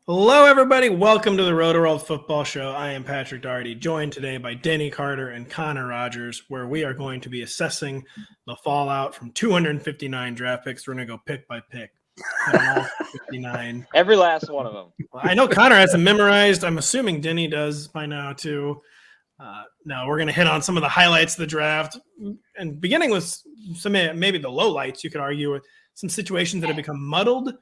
Hello, everybody. Welcome to the Rotoworld Football Show. I am Patrick Daugherty, joined today by Denny Carter and Connor Rogers, where we are going to be assessing the fallout from 259 draft picks. We're going to go pick by pick. 59. Every last one of them. I know Connor has them memorized. I'm assuming Denny does by now, too. Now, we're going to hit on some of the highlights of the draft, and beginning with some maybe the lowlights, you could argue, with some situations that have become muddled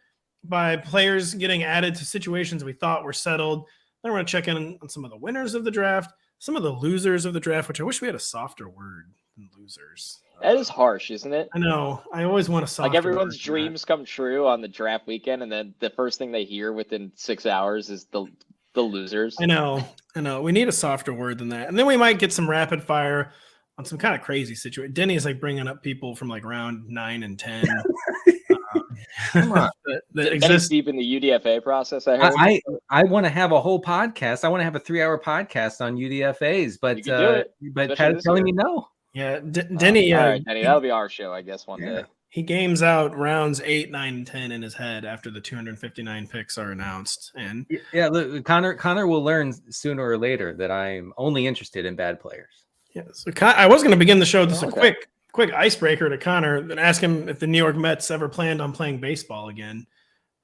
by players getting added to situations we thought were settled. Then we're going to check in on some of the winners of the draft, some of the losers of the draft, which I wish we had a softer word than losers. That is harsh, isn't it? I know. I always want a softer Like everyone's word dreams come true on the draft weekend, and then the first thing they hear within 6 hours is the losers. I know. We need a softer word than that. And then we might get some rapid fire on some kind of crazy situation. Denny is like bringing up people from like round 9 and 10. Come on. that exists deep in the UDFA process. I want to have a whole podcast. I want to have a 3-hour podcast on UDFAs, but Pat is telling me no. Yeah, Denny. All right, Denny, that'll be our show, I guess, one day. He games out rounds 8, 9, and 10 in his head after the 259 picks are announced. And yeah, look, Connor will learn sooner or later that I'm only interested in bad players. Yeah, so I was going to begin the show with just a quick icebreaker to Connor and ask him if the New York Mets ever planned on playing baseball again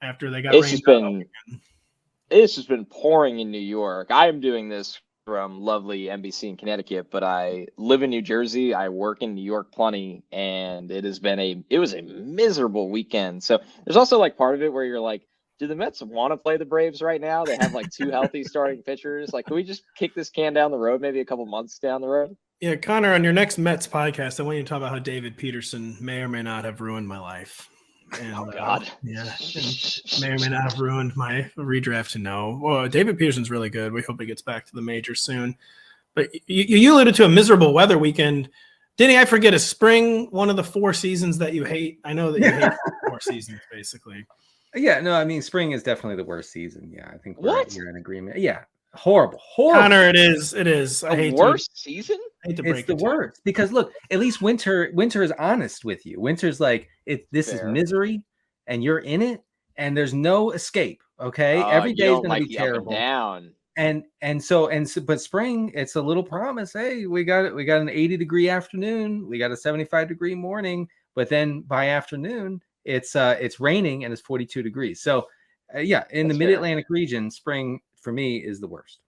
after they got rained out again. It's just been pouring in New York. I am doing this from lovely NBC in Connecticut, but I live in New Jersey. I work in New York plenty, and it was a miserable weekend. So there's also like part of it where you're like, do the Mets want to play the Braves right now? They have like 2 healthy starting pitchers. Like, can we just kick this can down the road maybe a couple months down the road? Yeah, Connor, on your next Mets podcast, I want you to talk about how David Peterson may or may not have ruined my life. And, oh, God. May or may not have ruined my redraft to no. Well, David Peterson's really good. We hope he gets back to the major soon. But you alluded to a miserable weather weekend. Denny, I forget, is spring one of the 4 seasons that you hate? I know that you hate 4 seasons, basically. Yeah, no, I mean, spring is definitely the worst season. Yeah, I think we're in agreement. Yeah, horrible. Connor, it is. I hate worst season? I hate to break it's the worst because look, at least winter is honest with you. Winter's like this is misery, and you're in it, and there's no escape. Okay, every day is going to be terrible. But spring, it's a little promise. Hey, we got an 80-degree afternoon, we got a 75-degree morning, but then by afternoon it's raining and it's 42 degrees. So in the mid-Atlantic region, spring for me is the worst.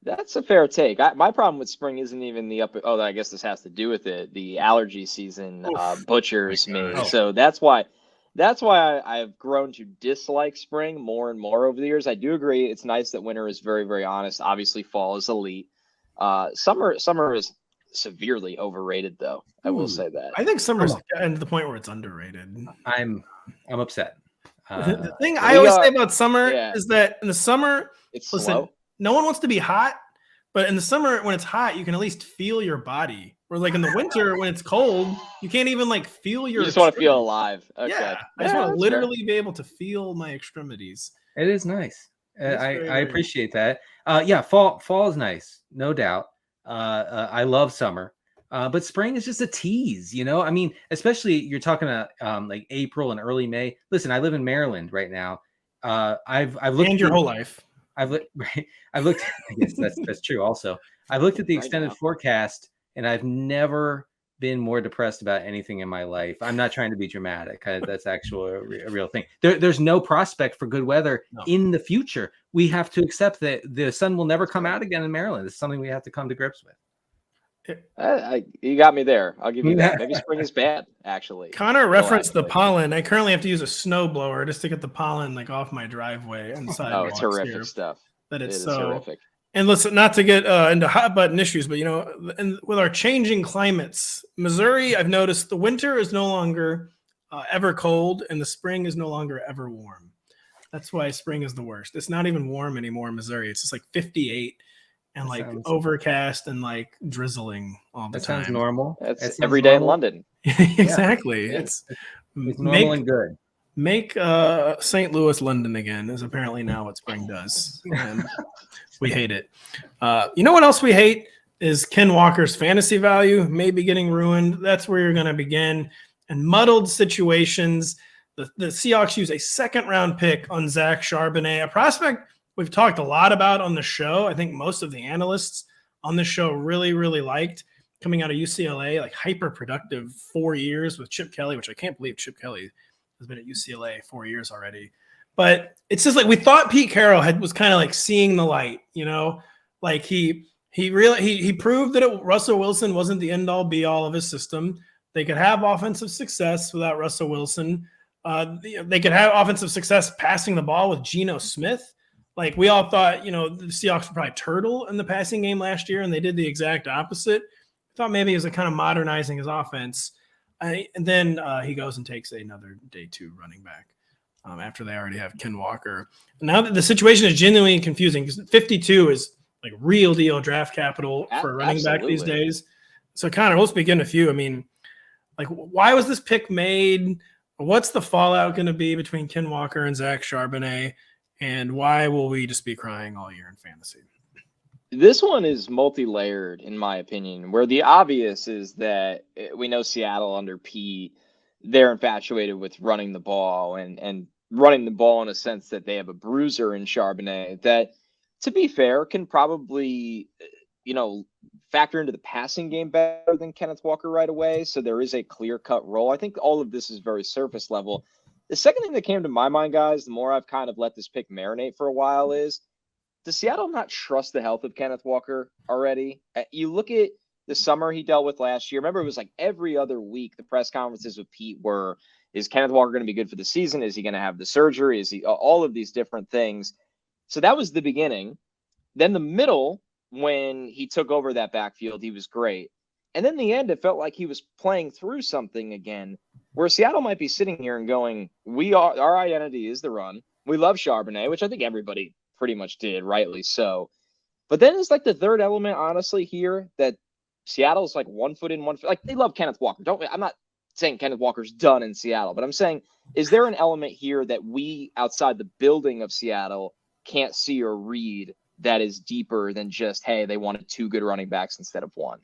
That's a fair take. My problem with spring isn't even the upper. Oh, I guess this has to do with it. The allergy season butchers me. So that's why I've grown to dislike spring more and more over the years. I do agree. It's nice that winter is very, very honest. Obviously, fall is elite. Summer is severely overrated, though. I will say that. I think summer's gotten to the point where it's underrated. I'm upset. The thing I always say about summer is that in the summer, it's slow. No one wants to be hot, but in the summer when it's hot, you can at least feel your body. Where like in the winter when it's cold, you can't even like feel your. You just want to feel alive. Okay. Yeah, I just want to literally be able to feel my extremities. It is nice. I appreciate that. Fall is nice, no doubt. I love summer, but spring is just a tease. You know, I mean, especially you're talking about like April and early May. Listen, I live in Maryland right now. I've looked and your whole life. I've looked. I guess that's true. Also, I've looked at the extended forecast, and I've never been more depressed about anything in my life. I'm not trying to be dramatic. That's actually a real thing. There's no prospect for good weather in the future. We have to accept that the sun will never come out again in Maryland. It's something we have to come to grips with. You got me there. I'll give you that. Maybe spring is bad, actually. Connor referenced the pollen. I currently have to use a snow blower just to get the pollen like off my driveway and sidewalks. Oh, terrific stuff. That it's so terrific. And listen, not to get into hot button issues, but and with our changing climates, Missouri, I've noticed the winter is no longer ever cold, and the spring is no longer ever warm. That's why spring is the worst. It's not even warm anymore in Missouri. It's just like 58. And like overcast and like drizzling all the time. That sounds normal. That's every day in London. Exactly. Yeah. It's normal and good. Make St. Louis London again is apparently now what spring does. And we hate it. You know what else we hate is Ken Walker's fantasy value maybe getting ruined. That's where you're going to begin. And muddled situations. The Seahawks use a second-round pick on Zach Charbonnet, a prospect we've talked a lot about on the show. I think most of the analysts on the show really, really liked coming out of UCLA, like hyper-productive 4 years with Chip Kelly, which I can't believe Chip Kelly has been at UCLA 4 years already. But it's just like we thought Pete Carroll was kind of like seeing the light, like he proved that Russell Wilson wasn't the end all be all of his system. They could have offensive success without Russell Wilson. They could have offensive success passing the ball with Geno Smith. Like we all thought, the Seahawks were probably turtle in the passing game last year, and they did the exact opposite. I thought maybe it was a kind of modernizing his offense. And then he goes and takes another day 2 running back after they already have Ken Walker. Now that the situation is genuinely confusing because 52 is like real deal draft capital for a running back these days. So Connor, let's begin with you. I mean, like why was this pick made? What's the fallout going to be between Ken Walker and Zach Charbonnet? And why will we just be crying all year in fantasy? This one is multi-layered, in my opinion, where the obvious is that we know Seattle under Pete, they're infatuated with running the ball and running the ball in a sense that they have a bruiser in Charbonnet that, to be fair, can probably, factor into the passing game better than Kenneth Walker right away. So there is a clear-cut role. I think all of this is very surface level. The second thing that came to my mind, guys, the more I've kind of let this pick marinate for a while is, does Seattle not trust the health of Kenneth Walker already? You look at the summer he dealt with last year. Remember, it was like every other week the press conferences with Pete were, is Kenneth Walker going to be good for the season? Is he going to have the surgery? Is he all of these different things? So that was the beginning. Then the middle, when he took over that backfield, he was great. And then the end, it felt like he was playing through something again, where Seattle might be sitting here and going, our identity is the run. We love Charbonnet, which I think everybody pretty much did, rightly so. But then it's like the third element, honestly, here that Seattle's like 1 foot in, 1 foot. Like they love Kenneth Walker. I'm not saying Kenneth Walker's done in Seattle, but I'm saying, is there an element here that we outside the building of Seattle can't see or read that is deeper than just, hey, they wanted 2 good running backs instead of 1?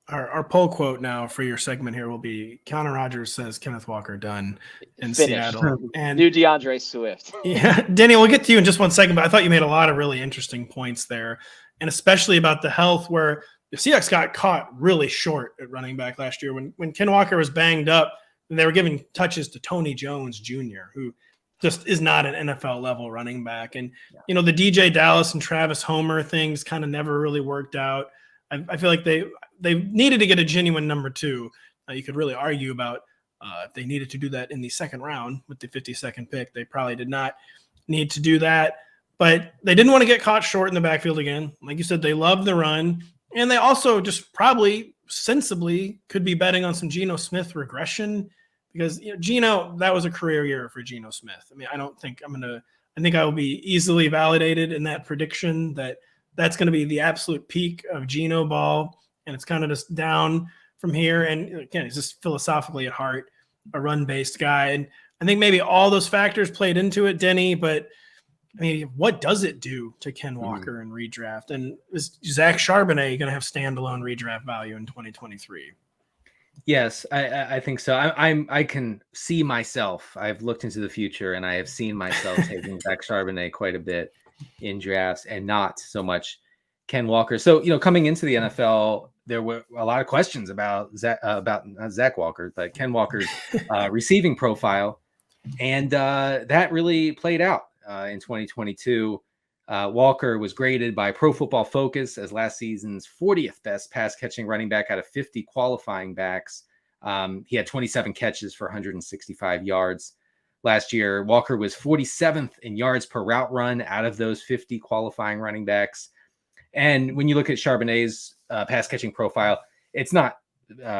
Our poll quote now for your segment here will be Connor Rogers says Kenneth Walker done in Finished. Seattle. And New DeAndre Swift. Yeah, Denny, we'll get to you in just 1 second, but I thought you made a lot of really interesting points there, and especially about the health where the Seahawks got caught really short at running back last year when Ken Walker was banged up and they were giving touches to Tony Jones Jr., who just is not an NFL level running back. And, the DJ Dallas and Travis Homer things kind of never really worked out. I feel like they needed to get a genuine number 2. You could really argue about if they needed to do that in the second round with the 52nd pick. They probably did not need to do that, but they didn't want to get caught short in the backfield again. Like you said, they love the run, and they also just probably sensibly could be betting on some Geno Smith regression because Geno, that was a career year for Geno Smith. I mean, I think I will be easily validated in that prediction that that's going to be the absolute peak of Geno ball, and it's kind of just down from here. And again, he's just philosophically at heart a run-based guy. And I think maybe all those factors played into it, Denny, but I mean, what does it do to Ken Walker in redraft? And is Zach Charbonnet going to have standalone redraft value in 2023? Yes, I think so. I can see myself. I've looked into the future and I have seen myself taking Zach Charbonnet quite a bit in drafts and not so much Ken Walker. So, coming into the NFL, there were a lot of questions about not Zach Walker, but Ken Walker's receiving profile. And that really played out in 2022. Walker was graded by Pro Football Focus as last season's 40th best pass catching running back out of 50 qualifying backs. He had 27 catches for 165 yards. Last year, Walker was 47th in yards per route run out of those 50 qualifying running backs. And when you look at Charbonnet's pass catching profile, it's not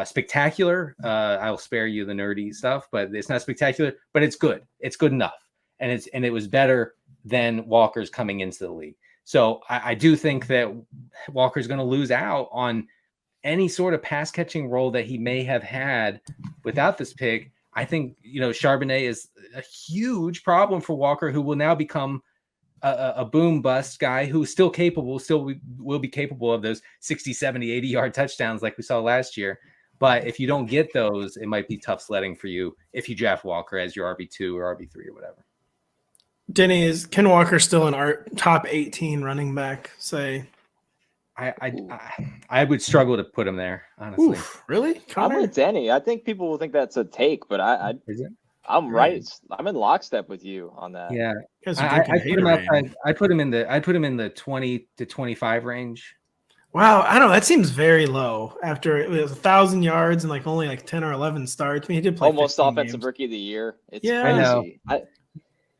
spectacular. I will spare you the nerdy stuff, but it's not spectacular, but it's good. It's good enough. And it was better than Walker's coming into the league. So I do think that Walker's going to lose out on any sort of pass catching role that he may have had without this pick. I think, Charbonnet is a huge problem for Walker, who will now become a boom bust guy who's still capable, will be capable of those 60, 70, 80 yard touchdowns like we saw last year. But if you don't get those, it might be tough sledding for you if you draft Walker as your RB2 or RB3 or whatever. Denny, is Ken Walker still an top 18 running back? Say, I would struggle to put him there, honestly. Oof, really? I'm Connor? with Denny. I think people will think that's a take, but Is it? I'm right. I'm in lockstep with you on that. Yeah, You guys are I drinking put him Haterade. outside. I put him in the 20 to 25 range. Wow, I don't know. That seems very low after it was 1,000 yards and only 10 or 11 starts. I mean, he did play Almost 15 offensive games. rookie of the year. It's Yeah. crazy. I know. I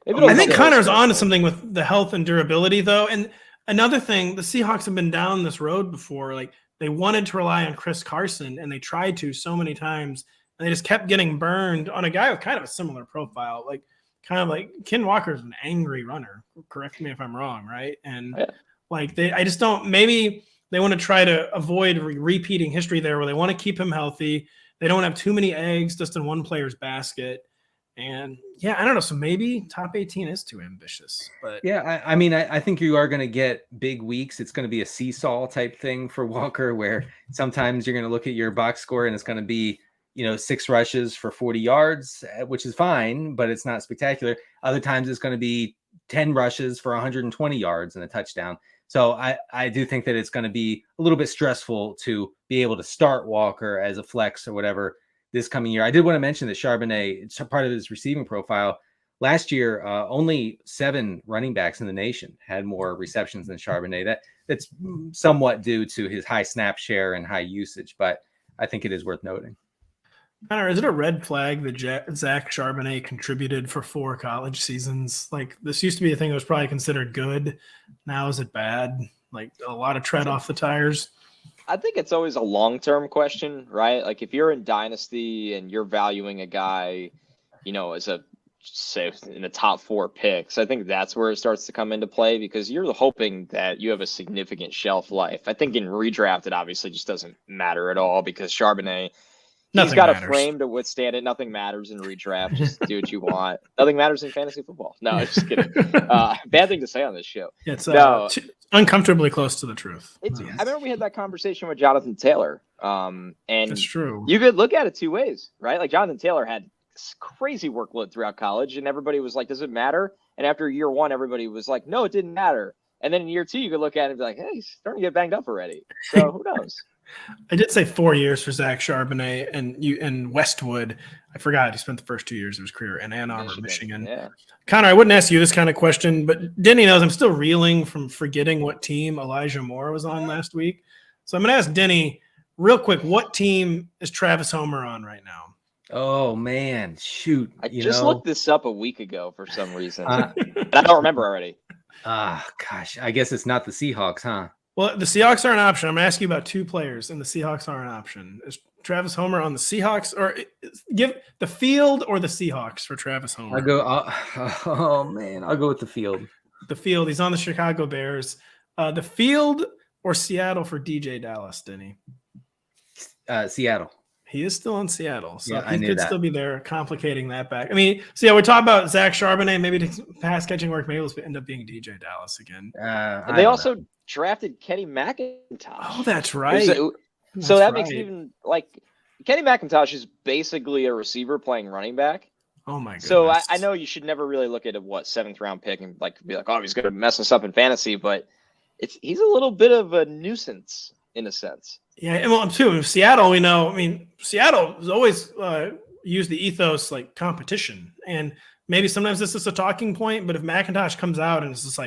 I think Connor's stressful. on to something with the health and durability, though. And another thing, the Seahawks have been down this road before. They wanted to rely on Chris Carson, and they tried to so many times, and they just kept getting burned on a guy with kind of a similar profile. Ken Walker's an angry runner. Correct me if I'm wrong, right? And Yeah. I just don't. Maybe they want to try to avoid repeating history there, where they want to keep him healthy. They don't have too many eggs just in one player's basket. And yeah, I don't know. So maybe top 18 is too ambitious. But yeah, I mean, I think you are going to get big weeks. It's going to be a seesaw type thing for Walker, where sometimes you're going to look at your box score and it's going to be, 6 rushes for 40 yards, which is fine, but it's not spectacular. Other times it's going to be 10 rushes for 120 yards and a touchdown. So I do think that it's going to be a little bit stressful to be able to start Walker as a flex or whatever this coming year. I did want to mention that Charbonnet, it's part of his receiving profile. Last year, only 7 running backs in the nation had more receptions than Charbonnet. That's somewhat due to his high snap share and high usage, but I think it is worth noting. Connor, is it a red flag that Zach Charbonnet contributed for 4 college seasons? This used to be a thing that was probably considered good. Now is it bad? A lot of tread off the tires. I think it's always a long-term question, right? If you're in Dynasty and you're valuing a guy, as say in the top 4 picks, I think that's where it starts to come into play, because you're hoping that you have a significant shelf life. I think in redraft, it obviously just doesn't matter at all, because Charbonnet, he's got a frame to withstand it. Nothing matters in redraft. Just do what you want. Nothing matters in fantasy football. No, just kidding. Bad thing to say on this show. It's uncomfortably close to the truth. I remember we had that conversation with Jonathan Taylor. And that's true. You could look at it 2 ways, right? Jonathan Taylor had crazy workload throughout college, and everybody was like, does it matter? And after year 1, everybody was like, no, it didn't matter. And then in year 2, you could look at it and be like, hey, he's starting to get banged up already. So who knows? I did say 4 years for Zach Charbonnet and Westwood. I forgot he spent the first 2 years of his career in Ann Arbor, Michigan. Yeah. Connor, I wouldn't ask you this kind of question, but Denny knows I'm still reeling from forgetting what team Elijah Moore was on last week. So I'm going to ask Denny real quick, what team is Travis Homer on right now? Oh, man. Shoot. I just looked this up a week ago for some reason. And I don't remember already. Gosh. I guess it's not the Seahawks, huh? Well, the Seahawks are an option. I'm going to ask you about 2 players, and the Seahawks are an option. Is Travis Homer on the Seahawks, or give the field or the Seahawks for Travis Homer? I'll go with the field. The field. He's on the Chicago Bears. The field or Seattle for DJ Dallas, Denny? Seattle. He is still in Seattle, so yeah, he could still be there, complicating that back. I mean, so yeah, we're talking about Zach Charbonnet, maybe to pass catching work, maybe it'll end up being DJ Dallas again. And they also drafted Kenny McIntosh. Oh, that's right. So that makes it even Kenny McIntosh is basically a receiver playing running back. Oh my goodness. So I know you should never really look at a 7th round pick and be like, oh, he's going to mess us up in fantasy, but he's a little bit of a nuisance in a sense. Yeah, and well, too, Seattle, we know. I mean, Seattle has always used the ethos competition, and maybe sometimes this is a talking point. But if McIntosh comes out and it's just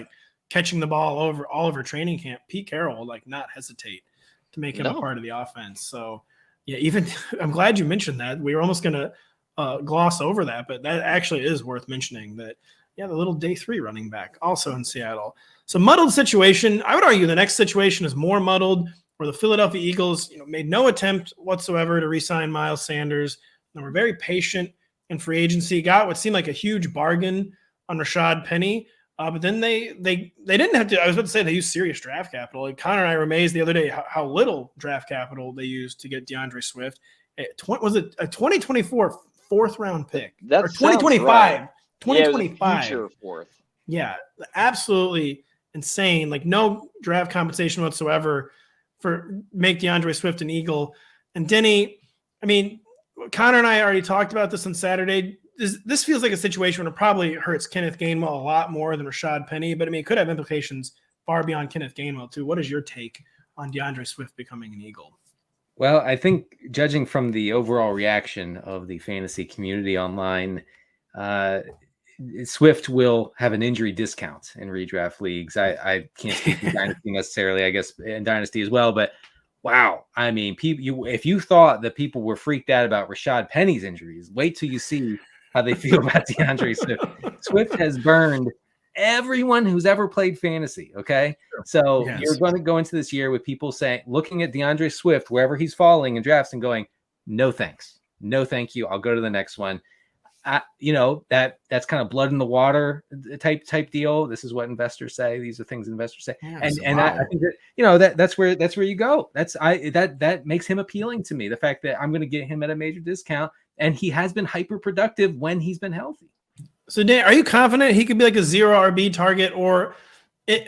catching the ball all over training camp, Pete Carroll will not hesitate to make him a part of the offense. So yeah, even I'm glad you mentioned that. We were almost going to gloss over that, but that actually is worth mentioning. That the little day 3 running back also in Seattle. So muddled situation. I would argue the next situation is more muddled, where the Philadelphia Eagles, made no attempt whatsoever to re-sign Miles Sanders, and were very patient in free agency. Got what seemed like a huge bargain on Rashad Penny, but then they didn't have to. I was about to say they used serious draft capital. Connor and I were amazed the other day how little draft capital they used to get DeAndre Swift. Was it a 2024 4th round pick? That's or 2025? Right. 2025. Future 4th. Yeah, absolutely insane. No draft compensation whatsoever for make DeAndre Swift an Eagle. And Denny, I mean, Connor and I already talked about this on Saturday. This feels like a situation where it probably hurts Kenneth Gainwell a lot more than Rashad Penny, but I mean, it could have implications far beyond Kenneth Gainwell too. What is your take on DeAndre Swift becoming an Eagle? Well, I think judging from the overall reaction of the fantasy community online, Swift will have an injury discount in redraft leagues. I can't speak for Dynasty necessarily, I guess in Dynasty as well, but wow. I mean, if you thought that people were freaked out about Rashad Penny's injuries, wait till you see how they feel about DeAndre Swift. Swift has burned everyone who's ever played fantasy. Okay. So you're going to go into this year with people looking at DeAndre Swift, wherever he's falling in drafts and going, no, thanks. No, thank you. I'll go to the next one. That's kind of blood in the water type deal. This is what investors say. These are things investors say. I think that, that's where you go. That makes him appealing to me. The fact that I'm going to get him at a major discount, and he has been hyper productive when he's been healthy. So Dan, are you confident he could be like a 0 RB target, or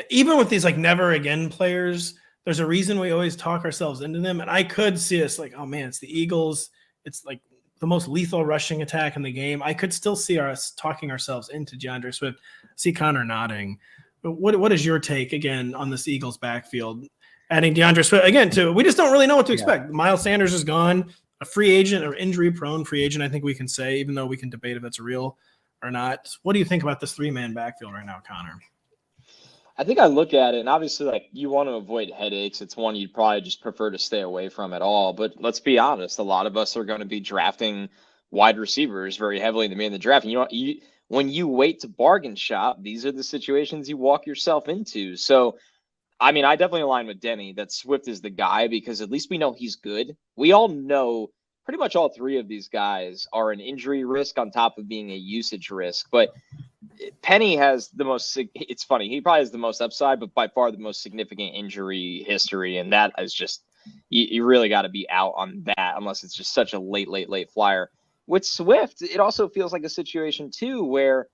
even with these like never again players, there's a reason we always talk ourselves into them. And I could see us like, oh man, it's the Eagles. It's like the most lethal rushing attack in the game. I could still see us talking ourselves into DeAndre Swift. See Connor nodding. But what is your take again on this Eagles backfield? Adding DeAndre Swift again we just don't really know what to expect. Miles Sanders is gone, a free agent or injury prone free agent. I think we can say, even though we can debate if it's real or not. What do you think about this 3-man backfield right now, Connor? I think I look at it, and obviously, like, you want to avoid headaches. It's one you'd probably just prefer to stay away from at all. But let's be honest, a lot of us are going to be drafting wide receivers very heavily in the beginning of the draft. And when you wait to bargain shop, these are the situations you walk yourself into. So, I mean, I definitely align with Denny that Swift is the guy, because at least we know he's good. We all know pretty much all three of these guys are an injury risk on top of being a usage risk. But Penny has the most, it's funny, he probably has the most upside, but by far the most significant injury history. And that is just, you really got to be out on that unless it's just such a late flyer. With Swift, it also feels like a situation too, where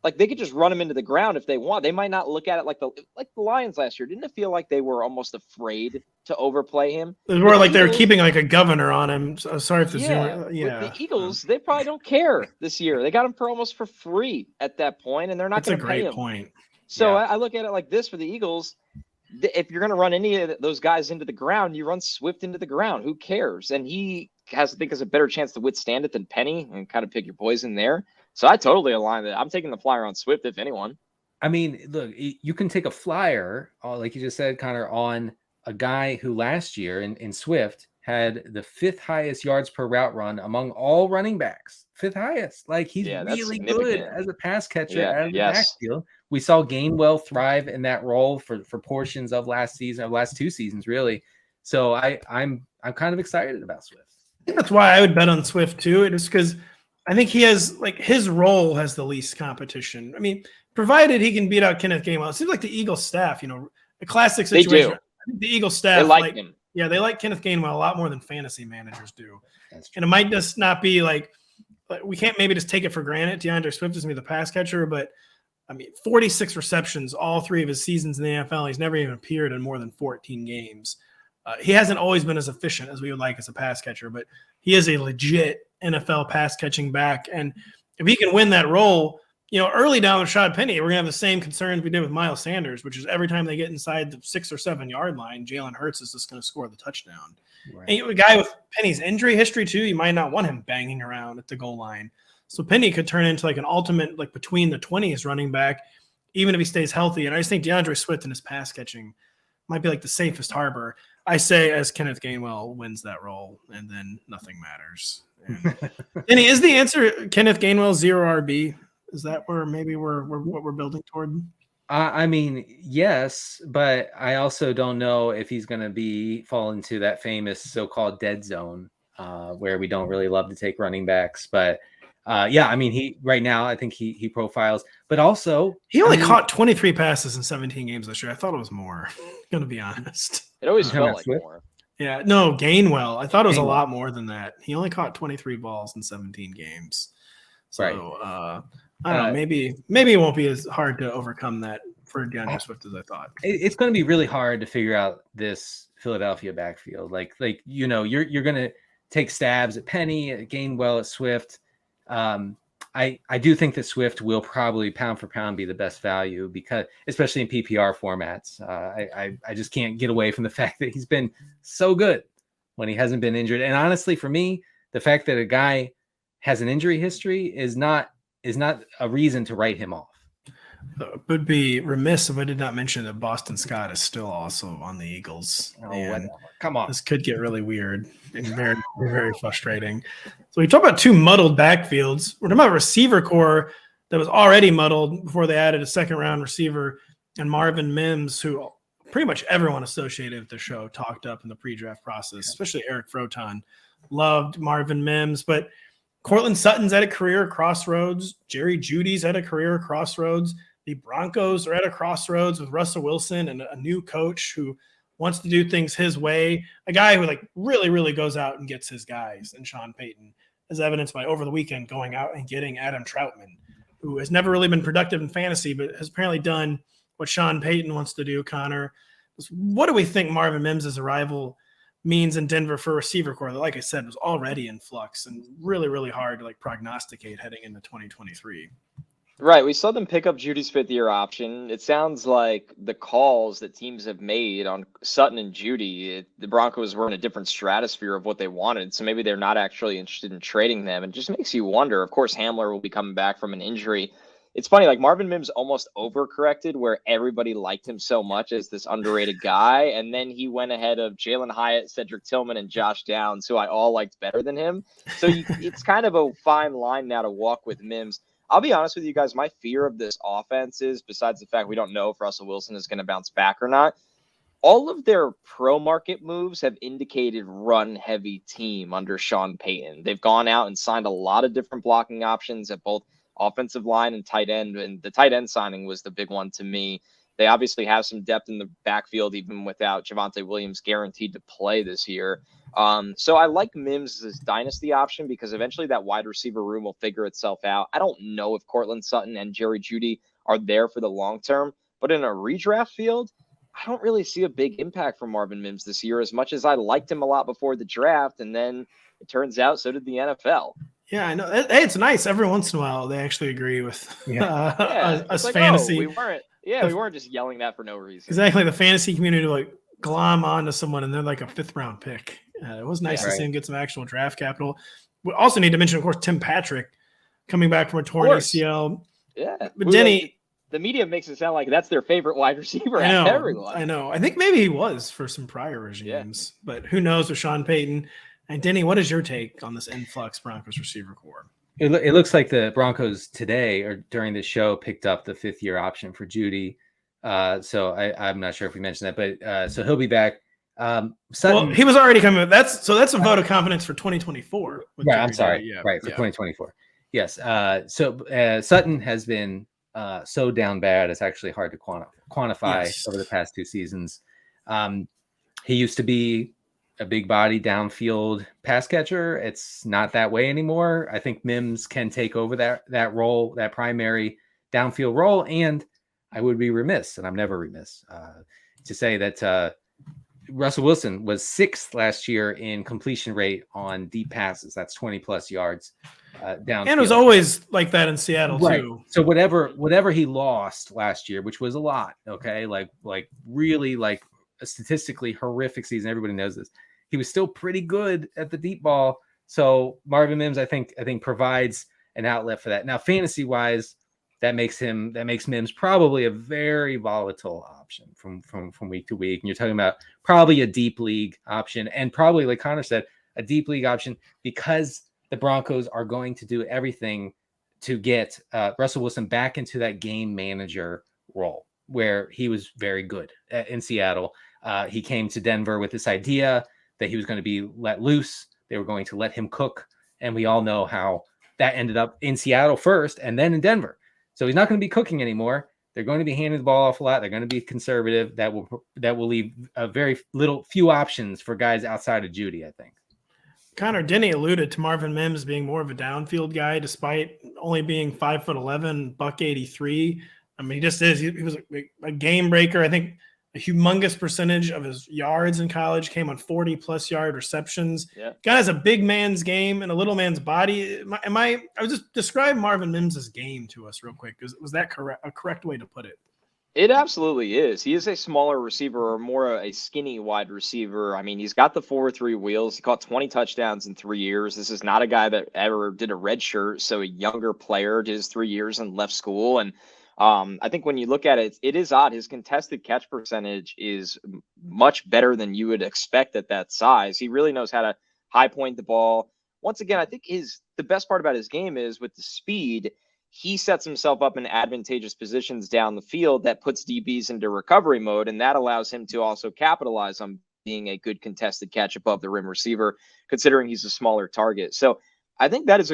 like they could just run him into the ground if they want. They might not look at it like the Lions last year. Didn't it feel like they were almost afraid to overplay him? It was more like they were keeping like a governor on him. So, sorry if the With the Eagles, they probably don't care this year. They got him for almost for free at that point, and they're not going to pay him. That's a great point. So I look at it like this for the Eagles. If you're going to run any of those guys into the ground, you run Swift into the ground. Who cares? And he has a better chance to withstand it than Penny, and kind of pick your poison there. So I totally align that. I'm taking the flyer on Swift, if anyone. I mean, look, you can take a flyer, like you just said, Connor, on a guy who last year in Swift had the 5th highest yards per route run among all running backs. 5th highest. Like, he's really good as a pass catcher out of the backfield. We saw Gainwell thrive in that role for portions of last season, of last 2 seasons, really. So I'm kind of excited about Swift. I think that's why I would bet on Swift too. It is because I think he has, like, his role has the least competition. I mean, provided he can beat out Kenneth Gainwell. It seems like the Eagles staff, a classic situation. They do. I think the Eagles staff, they like him. Yeah, they like Kenneth Gainwell a lot more than fantasy managers do. And it might just not be like we can't maybe just take it for granted. DeAndre Swift is going to be the pass catcher, but I mean, 46 receptions, all 3 of his seasons in the NFL. He's never even appeared in more than 14 games. He hasn't always been as efficient as we would like as a pass catcher, but he is a legit NFL pass catching back. And if he can win that role, early down with Rashad Penny, we're going to have the same concerns we did with Miles Sanders, which is every time they get inside the 6 or 7 yard line, Jalen Hurts is just going to score the touchdown. Right. And a guy with Penny's injury history too, you might not want him banging around at the goal line. So Penny could turn into like an ultimate, like between the 20s running back, even if he stays healthy. And I just think DeAndre Swift and his pass catching might be like the safest harbor. I say as Kenneth Gainwell wins that role, and then nothing matters. Denny, is the answer Kenneth Gainwell 0 RB? Is that where maybe we're what we're building toward? I mean, yes, but I also don't know if he's going to fall into that famous so-called dead zone where we don't really love to take running backs. But I mean, right now I think he profiles, but also he only caught 23 passes in 17 games this year. I thought it was more. Going to be honest, it always felt like more. Yeah, no, Gainwell. I thought it was a lot more than that. He only caught 23 balls in 17 games. So I don't know. Maybe it won't be as hard to overcome that for DeAndre Swift as I thought. It's going to be really hard to figure out this Philadelphia backfield. Like you're going to take stabs at Penny, at Gainwell, at Swift. I do think that Swift will probably pound for pound be the best value, because especially in PPR formats. I just can't get away from the fact that he's been so good when he hasn't been injured. And honestly, for me, the fact that a guy has an injury history is not a reason to write him off. It would be remiss if I did not mention that Boston Scott is still also on the Eagles. Oh, come on. This could get really weird and very, very frustrating. So we talk about two muddled backfields. We're talking about a receiver core that was already muddled before they added a second-round receiver, and Marvin Mims, who pretty much everyone associated with the show talked up in the pre-draft process, especially Eric Froton. Loved Marvin Mims, but Cortland Sutton's at a career crossroads. Jerry Jeudy's at a career crossroads. The Broncos are at a crossroads with Russell Wilson and a new coach who wants to do things his way. A guy who really, really goes out and gets his guys, and Sean Payton, as evidenced by over the weekend going out and getting Adam Troutman, who has never really been productive in fantasy, but has apparently done what Sean Payton wants to do. Connor, what do we think Marvin Mims' arrival means in Denver for a receiver core that, like I said, was already in flux and really, really hard to prognosticate heading into 2023? Right. We saw them pick up Judy's fifth-year option. It sounds like the calls that teams have made on Sutton and Jeudy, the Broncos were in a different stratosphere of what they wanted. So maybe they're not actually interested in trading them. It just makes you wonder. Of course, Hamler will be coming back from an injury. It's funny, Marvin Mims almost overcorrected, where everybody liked him so much as this underrated guy. And then he went ahead of Jalen Hyatt, Cedric Tillman, and Josh Downs, who I all liked better than him. So it's kind of a fine line now to walk with Mims. I'll be honest with you guys, my fear of this offense is, besides the fact we don't know if Russell Wilson is going to bounce back or not, all of their pro market moves have indicated run-heavy team under Sean Payton. They've gone out and signed a lot of different blocking options at both offensive line and tight end, and the tight end signing was the big one to me. They obviously have some depth in the backfield, even without Javonte Williams guaranteed to play this year. So I like Mims as dynasty option because eventually that wide receiver room will figure itself out. I don't know if Cortland Sutton and Jerry Jeudy are there for the long term, but in a redraft field, I don't really see a big impact from Marvin Mims this year, as much as I liked him a lot before the draft. And then it turns out so did the NFL. Yeah, I know. Hey, it's nice every once in a while they actually agree with us fantasy. We weren't just yelling that for no reason. Exactly. The fantasy community glom onto someone and they're like a fifth-round pick. It was nice to see him get some actual draft capital. We also need to mention, of course, Tim Patrick coming back from a torn ACL. Yeah. But Denny, the media makes it sound like that's their favorite wide receiver out of everyone. I know. I think maybe he was for some prior regimes, but who knows with Sean Payton. And Denny, what is your take on this influx Broncos receiver core? It looks like the Broncos today or during the show picked up the fifth-year option for Jeudy. So I'm not sure if we mentioned that, but so he'll be back. Well, he was already coming. That's a vote of confidence for 2024. Right, I'm sorry. For 2024. Yes. So Sutton has been so down bad, it's actually hard to quantify over the past two seasons. He used to be a big body downfield pass catcher. It's not that way anymore. I think Mims can take over that role, that primary downfield role. And I would be remiss, and I'm never remiss, to say that Russell Wilson was sixth last year in completion rate on deep passes. That's 20 plus yards downfield. And it was always like that in Seattle too. So whatever he lost last year, which was a lot, okay, really a statistically horrific season. Everybody knows this. He was still pretty good at the deep ball. So Marvin Mims, I think provides an outlet for that. Now, fantasy wise, that makes Mims probably a very volatile option from week to week. And you're talking about probably a deep league option, and probably, like Connor said, a deep league option, because the Broncos are going to do everything to get Russell Wilson back into that game manager role where he was very good in Seattle. He came to Denver with this idea that he was going to be let loose. They were going to let him cook. And we all know how that ended up in Seattle first and then in Denver. So he's not going to be cooking anymore. They're going to be handing the ball off a lot. They're going to be conservative. That will leave a very few options for guys outside of Jeudy, I think. Connor, Denny alluded to Marvin Mims being more of a downfield guy, despite only being 5'11", $183. I mean, he just is. He was a game breaker. I think A humongous percentage of his yards in college came on 40-plus yard receptions. Yeah. Guy has a big man's game and a little man's body. I was just describe Marvin Mims' game to us real quick. Was that a correct way to put it? It absolutely is. He is a smaller receiver, or more a skinny wide receiver. I mean, he's got the 4.3 wheels. He caught 20 touchdowns in 3 years. This is not a guy that ever did a red shirt. So a younger player did his 3 years and left school. And I think when you look at it, it is odd. His contested catch percentage is much better than you would expect at that size. He really knows how to high point the ball. Once again, I think the best part about his game is with the speed, he sets himself up in advantageous positions down the field that puts DBs into recovery mode, and that allows him to also capitalize on being a good contested catch above the rim receiver, considering he's a smaller target. So I think that is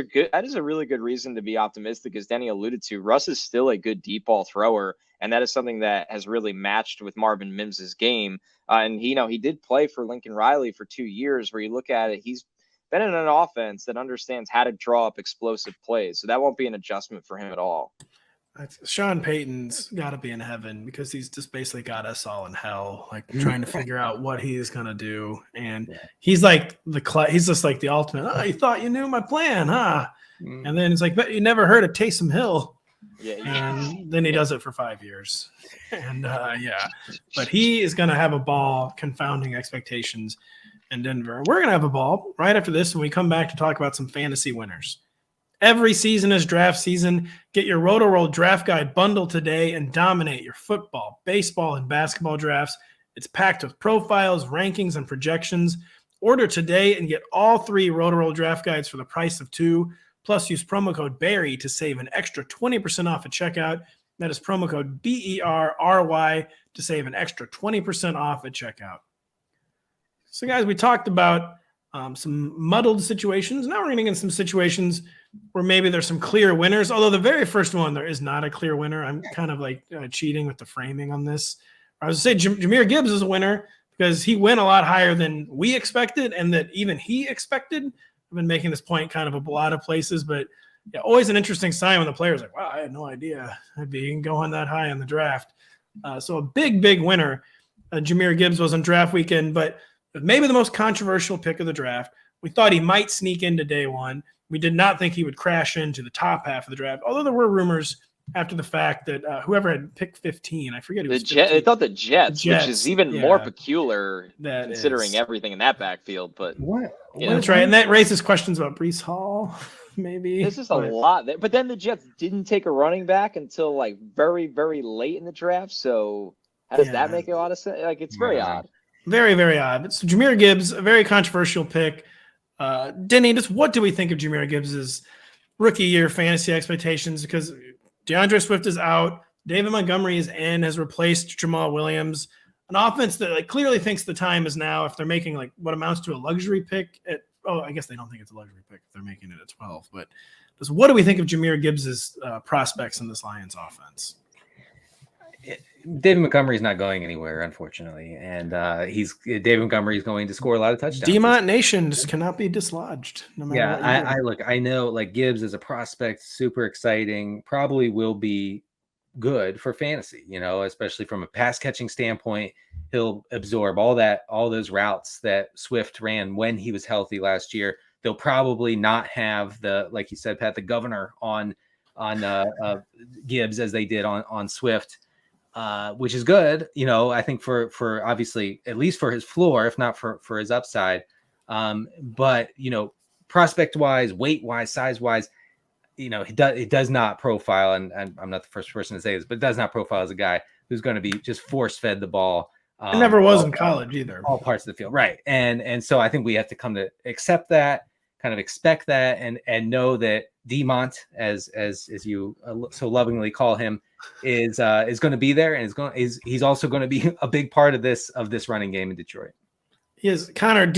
a really good reason to be optimistic. As Denny alluded to, Russ is still a good deep ball thrower, and that is something that has really matched with Marvin Mims' game. And he did play for Lincoln Riley for 2 years, where you look at it, he's been in an offense that understands how to draw up explosive plays. So that won't be an adjustment for him at all. Sean Payton's got to be in heaven, because he's just basically got us all in hell, like trying to figure out what he's going to do. And he's like he's just like the ultimate. Oh, you thought you knew my plan, huh? And then it's like, but you never heard of Taysom Hill. Yeah. And then he does it for 5 years. And but he is going to have a ball confounding expectations in Denver. We're going to have a ball right after this when we come back to talk about some fantasy winners. Every season is draft season. Get your Rotoworld Draft Guide bundle today and dominate your football, baseball, and basketball drafts. It's packed with profiles, rankings, and projections. Order today and get all 3 Rotoworld Draft Guides for the price of 2. Plus, use promo code BARRY to save an extra 20% off at checkout. That is promo code BERRY to save an extra 20% off at checkout. So, guys, we talked about some muddled situations. Now we're going to get into some situations where maybe there's some clear winners. Although the very first one, there is not a clear winner. I'm kind of like cheating with the framing on this. I was going to say Jahmyr Gibbs is a winner because he went a lot higher than we expected and that even he expected. I've been making this point kind of a lot of places, but yeah, always an interesting sign when the player's like, wow, I had no idea I'd be going that high in the draft. So a big winner. Jahmyr Gibbs was on draft weekend, but maybe the most controversial pick of the draft. We thought he might sneak into day one. We did not think he would crash into the top half of the draft, although there were rumors after the fact that whoever had picked 15, I forget who was 15. They thought the Jets, which is even more peculiar considering everything in that backfield. But that's right, and that raises questions about Breece Hall. Maybe this is a lot there. But then the Jets didn't take a running back until like very, very late in the draft. So how does that make a lot of sense? Like, it's very odd. Very, very odd. So Jahmyr Gibbs, a very controversial pick. Denny, just what do we think of Jahmyr Gibbs' rookie year fantasy expectations? Because DeAndre Swift is out. David Montgomery is in, has replaced Jamal Williams. An offense that clearly thinks the time is now if they're making what amounts to a luxury pick at – I guess they don't think it's a luxury pick if they're making it at 12. But just what do we think of Jahmyr Gibbs' prospects in this Lions offense? David Montgomery is not going anywhere, unfortunately, and David Montgomery is going to score a lot of touchdowns. Demont Nation just cannot be dislodged. No matter I know Gibbs as a prospect, super exciting, probably will be good for fantasy, especially from a pass catching standpoint. He'll absorb all those routes that Swift ran when he was healthy last year. They'll probably not have like you said, Pat, the governor on Gibbs as they did on Swift. Which is good, I think for obviously, at least for his floor, if not for his upside. But, prospect wise, weight wise, size wise, it does not profile. And I'm not the first person to say this, but it does not profile as a guy who's going to be just force fed the ball. It never was in college either. All parts of the field. Right. And so I think we have to come to accept that, kind of expect that, and know that Demont, as you so lovingly call him, is going to be there, and he's also going to be a big part of this running game in Detroit. Yes, Denny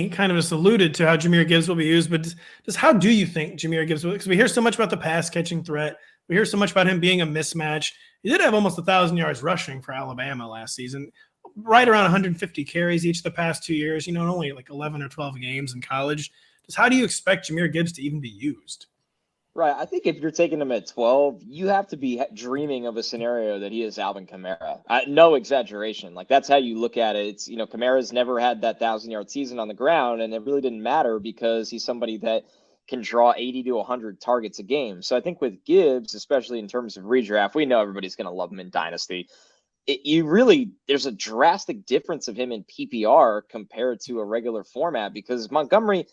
kind of just alluded to how Jahmyr Gibbs will be used, but just how do you think Jahmyr Gibbs will? Because we hear so much about the pass catching threat, we hear so much about him being a mismatch. He did have almost 1,000 yards rushing for Alabama last season, right around 150 carries each the past 2 years. Only like 11 or 12 games in college. Just how do you expect Jahmyr Gibbs to even be used? Right. I think if you're taking him at 12, you have to be dreaming of a scenario that he is Alvin Kamara. No exaggeration. Like, that's how you look at it. It's, Kamara's never had that 1,000-yard season on the ground, and it really didn't matter because he's somebody that can draw 80 to 100 targets a game. So I think with Gibbs, especially in terms of redraft, we know everybody's going to love him in Dynasty. There's a drastic difference of him in PPR compared to a regular format because Montgomery,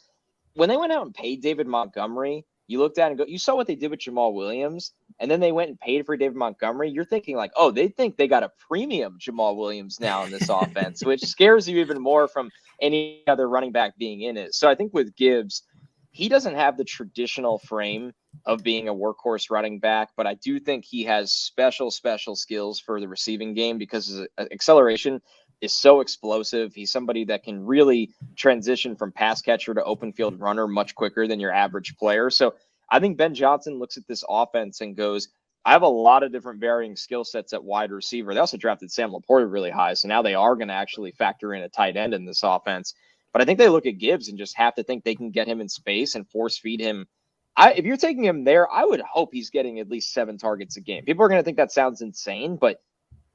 when they went out and paid David Montgomery, you looked at it and go, you saw what they did with Jamal Williams, and then they went and paid for David Montgomery. You're thinking like, oh, they think they got a premium Jamal Williams now in this offense, which scares you even more from any other running back being in it. So I think with Gibbs, he doesn't have the traditional frame of being a workhorse running back, but I do think he has special skills for the receiving game because his acceleration is so explosive. He's somebody that can really transition from pass catcher to open field runner much quicker than your average player. So I think Ben Johnson looks at this offense and goes, I have a lot of different varying skill sets at wide receiver. They also drafted Sam Laporta really high. So now they are going to actually factor in a tight end in this offense. But I think they look at Gibbs and just have to think they can get him in space and force feed him. If you're taking him there, I would hope he's getting at least 7 targets a game. People are going to think that sounds insane, but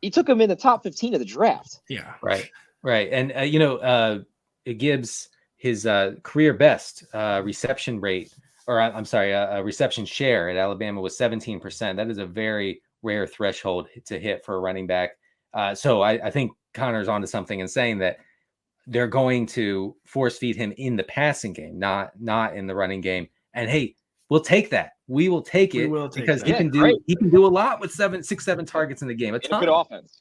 he took him in the top 15 of the draft. Yeah. Right. And, Gibbs, his career best reception rate, or I'm sorry, reception share at Alabama was 17%. That is a very rare threshold to hit for a running back. So I think Connor's onto something in saying that they're going to force feed him in the passing game, not in the running game. And hey, we'll take that. We will take it because he can do a lot with 6-7 targets in the game. A ton. Good offense.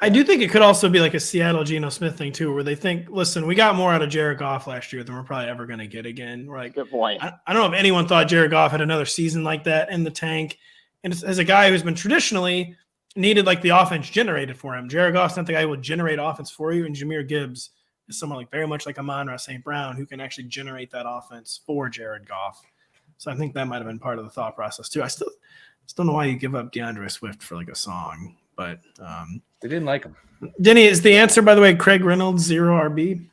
I do think it could also be like a Seattle Geno Smith thing too, where they think, listen, we got more out of Jared Goff last year than we're probably ever going to get again. We're like, good point. I don't know if anyone thought Jared Goff had another season like that in the tank. And as a guy who's been traditionally needed like the offense generated for him, Jared Goff's not the guy who will generate offense for you. And Jahmyr Gibbs is someone like very much like Amon-Ra St. Brown who can actually generate that offense for Jared Goff. So I think that might have been part of the thought process too. I still don't know why you give up DeAndre Swift for like a song, but they didn't like him. Denny, is the answer, by the way, Craig Reynolds, 0 RB?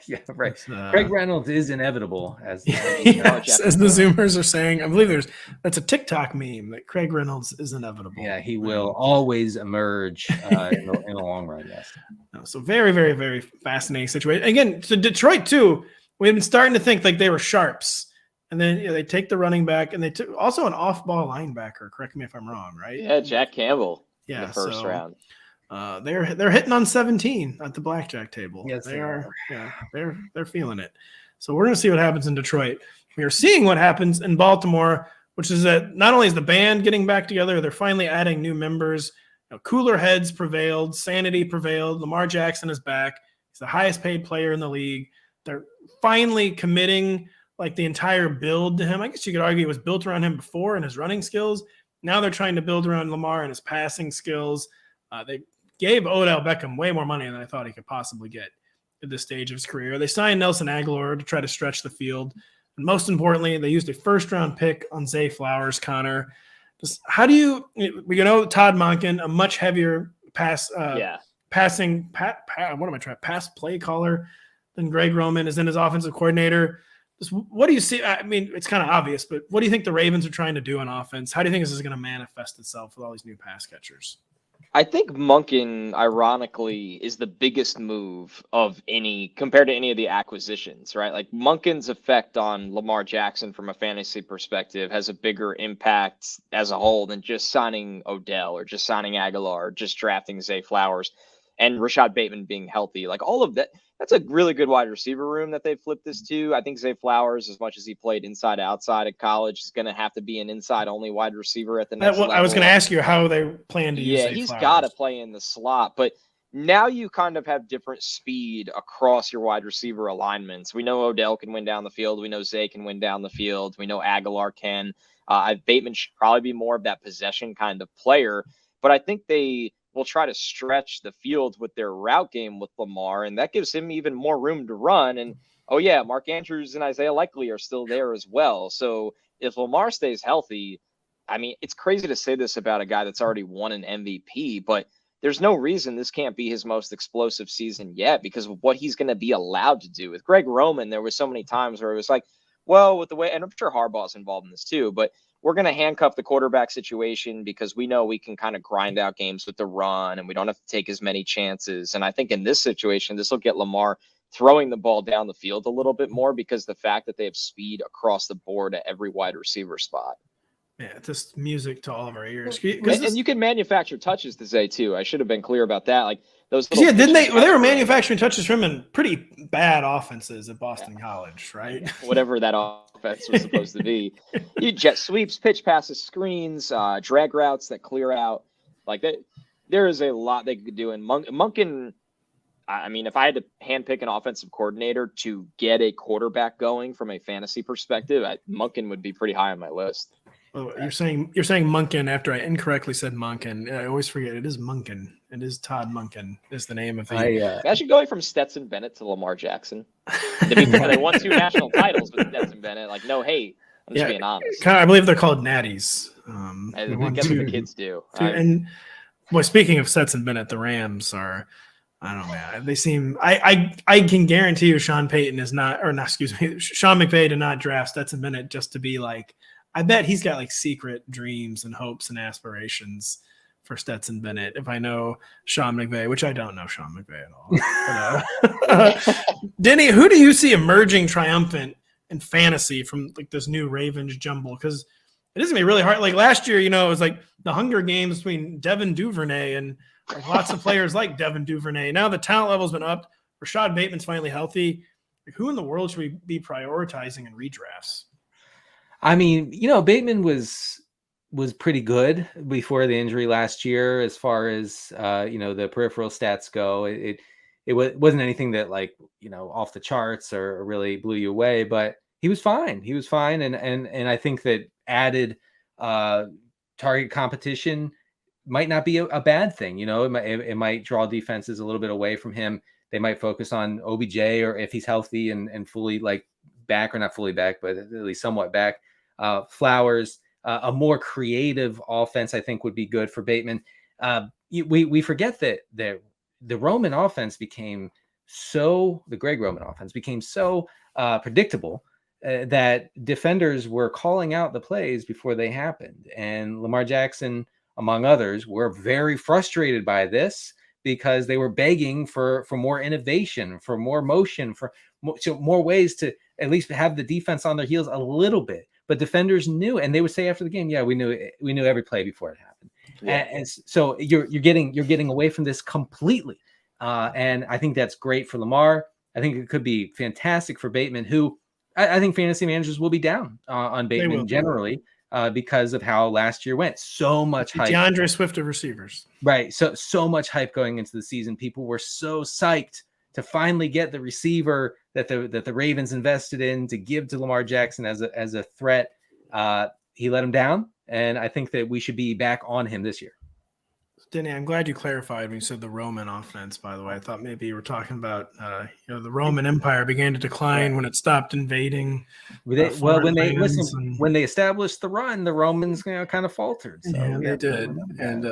Yeah, right. Craig Reynolds is inevitable, as the Zoomers are saying. I believe that's a TikTok meme that Craig Reynolds is inevitable. Yeah, he will always emerge in the long run. Yes. So very, very, very fascinating situation. Again, to Detroit too, we've been starting to think like they were sharps, and then they take the running back, and they took also an off-ball linebacker. Correct me if I'm wrong, right? Yeah, Jack Campbell. Yeah, in the first round. They're hitting on 17 at the blackjack table. Yes, they are. Yeah, they're feeling it. So we're gonna see what happens in Detroit. We are seeing what happens in Baltimore, which is that not only is the band getting back together, they're finally adding new members. Cooler heads prevailed, sanity prevailed. Lamar Jackson is back. He's the highest paid player in the league. They're finally committing like the entire build to him. I guess you could argue it was built around him before and his running skills. Now they're trying to build around Lamar and his passing skills. They gave Odell Beckham way more money than I thought he could possibly get at this stage of his career. They signed Nelson Aguilar to try to stretch the field. And most importantly, they used a first-round pick on Zay Flowers, Connor. How do you – Todd Monken, a much heavier pass play caller than Greg Roman is in his offensive coordinator. What do you see? I mean, it's kind of obvious, but what do you think the Ravens are trying to do on offense? How do you think this is going to manifest itself with all these new pass catchers? I think Monken, ironically, is the biggest move of any compared to any of the acquisitions, right? Like Monken's effect on Lamar Jackson from a fantasy perspective has a bigger impact as a whole than just signing Odell or just signing Aguilar or just drafting Zay Flowers and Rashad Bateman being healthy. Like all of that, that's a really good wide receiver room that they flipped this to. I think Zay Flowers, as much as he played inside outside at college, is going to have to be an inside only wide receiver at the next level. I was going to ask you how they plan to use Zay he's Flowers. Got to play in the slot, but now you kind of have different speed across your wide receiver alignments. We know Odell can win down the field. We know Zay can win down the field. We know Aguilar can. Bateman should probably be more of that possession kind of player, but I think they will try to stretch the field with their route game with Lamar, and that gives him even more room to run. And, Mark Andrews and Isaiah Likely are still there as well. So if Lamar stays healthy, I mean, it's crazy to say this about a guy that's already won an MVP, but there's no reason this can't be his most explosive season yet because of what he's going to be allowed to do. With Greg Roman, there was so many times where it was like, Well, with the way, and I'm sure Harbaugh's involved in this too, but we're going to handcuff the quarterback situation because we know we can kind of grind out games with the run and we don't have to take as many chances. And I think in this situation, this will get Lamar throwing the ball down the field a little bit more because the fact that they have speed across the board at every wide receiver spot. Yeah, just music to all of our ears. And you can manufacture touches to say too. I should have been clear about that. Like those. Yeah, didn't they? Well, they were manufacturing touches from in pretty bad offenses at Boston College, right? Whatever that offense was supposed to be. You jet sweeps, pitch passes, screens, drag routes that clear out. Like that, there is a lot they could do. And Monken, I mean, if I had to handpick an offensive coordinator to get a quarterback going from a fantasy perspective, Monken would be pretty high on my list. Oh, you're saying Monken after I incorrectly said Monken. I always forget it is Monken. It is Todd Monken is the name of the. Actually, going from Stetson Bennett to Lamar Jackson. To be fair, they won 2 national titles with Stetson Bennett. Like, no hate. I'm just being honest. I believe they're called natties. I guess what the kids do. And boy, speaking of Stetson Bennett, the Rams are. I don't know, man. They seem. I can guarantee you, Sean Payton is not, or not. Excuse me, Sean McVay did not draft Stetson Bennett just to be like. I bet he's got like secret dreams and hopes and aspirations for Stetson Bennett. If I know Sean McVay, which I don't know Sean McVay at all. Denny, who do you see emerging triumphant in fantasy from like this new Ravens jumble? Because it is gonna be really hard. Like last year, it was like the Hunger Games between Devin Duvernay and like, lots of players like Devin Duvernay. Now the talent level's been upped. Rashad Bateman's finally healthy. Like, who in the world should we be prioritizing in redrafts? I mean, Bateman was pretty good before the injury last year, as far as the peripheral stats go. It wasn't anything that off the charts or really blew you away, but he was fine. He was fine, and I think that added target competition might not be a bad thing. It might draw defenses a little bit away from him. They might focus on OBJ, or if he's healthy and fully back, or not fully back, but at least somewhat back. Flowers, a more creative offense, I think, would be good for Bateman. We forget that the Roman offense became the Greg Roman offense became so predictable that defenders were calling out the plays before they happened. And Lamar Jackson, among others, were very frustrated by this because they were begging for more innovation, for more motion, for more ways to at least have the defense on their heels a little bit. But defenders knew, and they would say after the game, "Yeah, we knew every play before it happened." Yeah. And so you're getting away from this completely, and I think that's great for Lamar. I think it could be fantastic for Bateman, who I think fantasy managers will be down on Bateman generally because of how last year went. So much hype. DeAndre Swift of receivers, right? So much hype going into the season. People were so psyched to finally get the receiver that the Ravens invested in to give to Lamar Jackson as a threat. He let him down, and I think that we should be back on him this year. Denny, I'm glad you clarified when you said the Roman offense, by the way. I thought maybe you were talking about the Roman Empire began to decline when it stopped invading. When they established the run, the Romans kind of faltered. So yeah, they did. And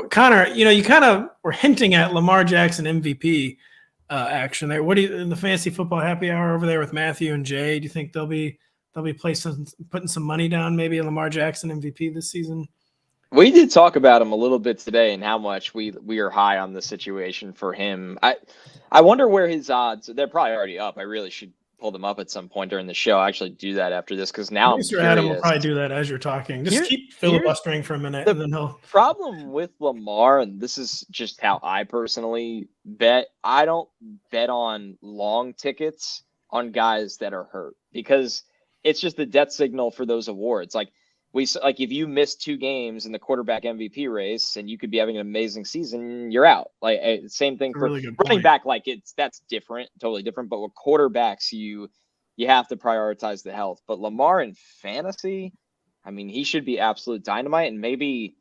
Connor, you kind of were hinting at Lamar Jackson MVP action there. What do you in the fantasy football happy hour over there with Matthew and Jay? Do you think they'll be putting some money down maybe in Lamar Jackson MVP this season? We did talk about him a little bit today and how much we are high on the situation for him. I wonder where his odds. They're probably already up. I really should pull them up at some point during the show. I'll actually do that after this because now I'm curious. Adam will probably do that as you're talking. Just keep filibustering for a minute, and then he'll. Problem with Lamar, and this is just how I personally bet. I don't bet on long tickets on guys that are hurt because it's just the death signal for those awards. If you miss 2 games in the quarterback MVP race and you could be having an amazing season, you're out. Same thing for running back. That's different, totally different. But with quarterbacks, you have to prioritize the health. But Lamar in fantasy, I mean, he should be absolute dynamite. And maybe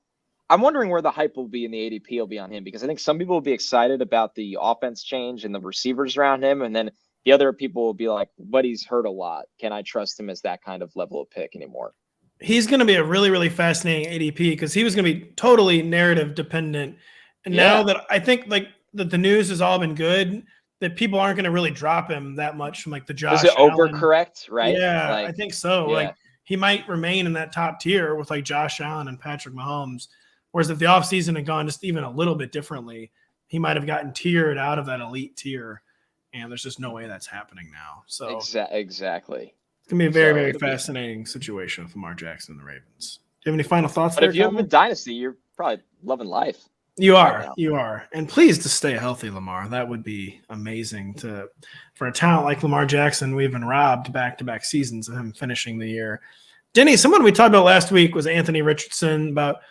I'm wondering where the hype will be in the ADP will be on him, because I think some people will be excited about the offense change and the receivers around him. And then the other people will be like, but he's hurt a lot. Can I trust him as that kind of level of pick anymore? He's going to be a really, really fascinating ADP because he was going to be totally narrative dependent. And now that I think that the news has all been good, that people aren't going to really drop him that much from like the Josh Does it Allen. overcorrect, right? Yeah, Like, I think so. yeah. Like he might remain in that top tier with like Josh Allen and Patrick Mahomes. Whereas if the offseason had gone just even a little bit differently, he might have gotten tiered out of that elite tier. And there's just no way that's happening now. So exactly. It's going to be a very, very fascinating situation with Lamar Jackson and the Ravens. Do you have any final thoughts But there, if you have Colin? a dynasty, you're probably loving life. You are. You are. And please to stay healthy, Lamar. That would be amazing for a talent like Lamar Jackson. We've been robbed back-to-back seasons of him finishing the year. Denny, someone we talked about last week was Anthony Richardson, about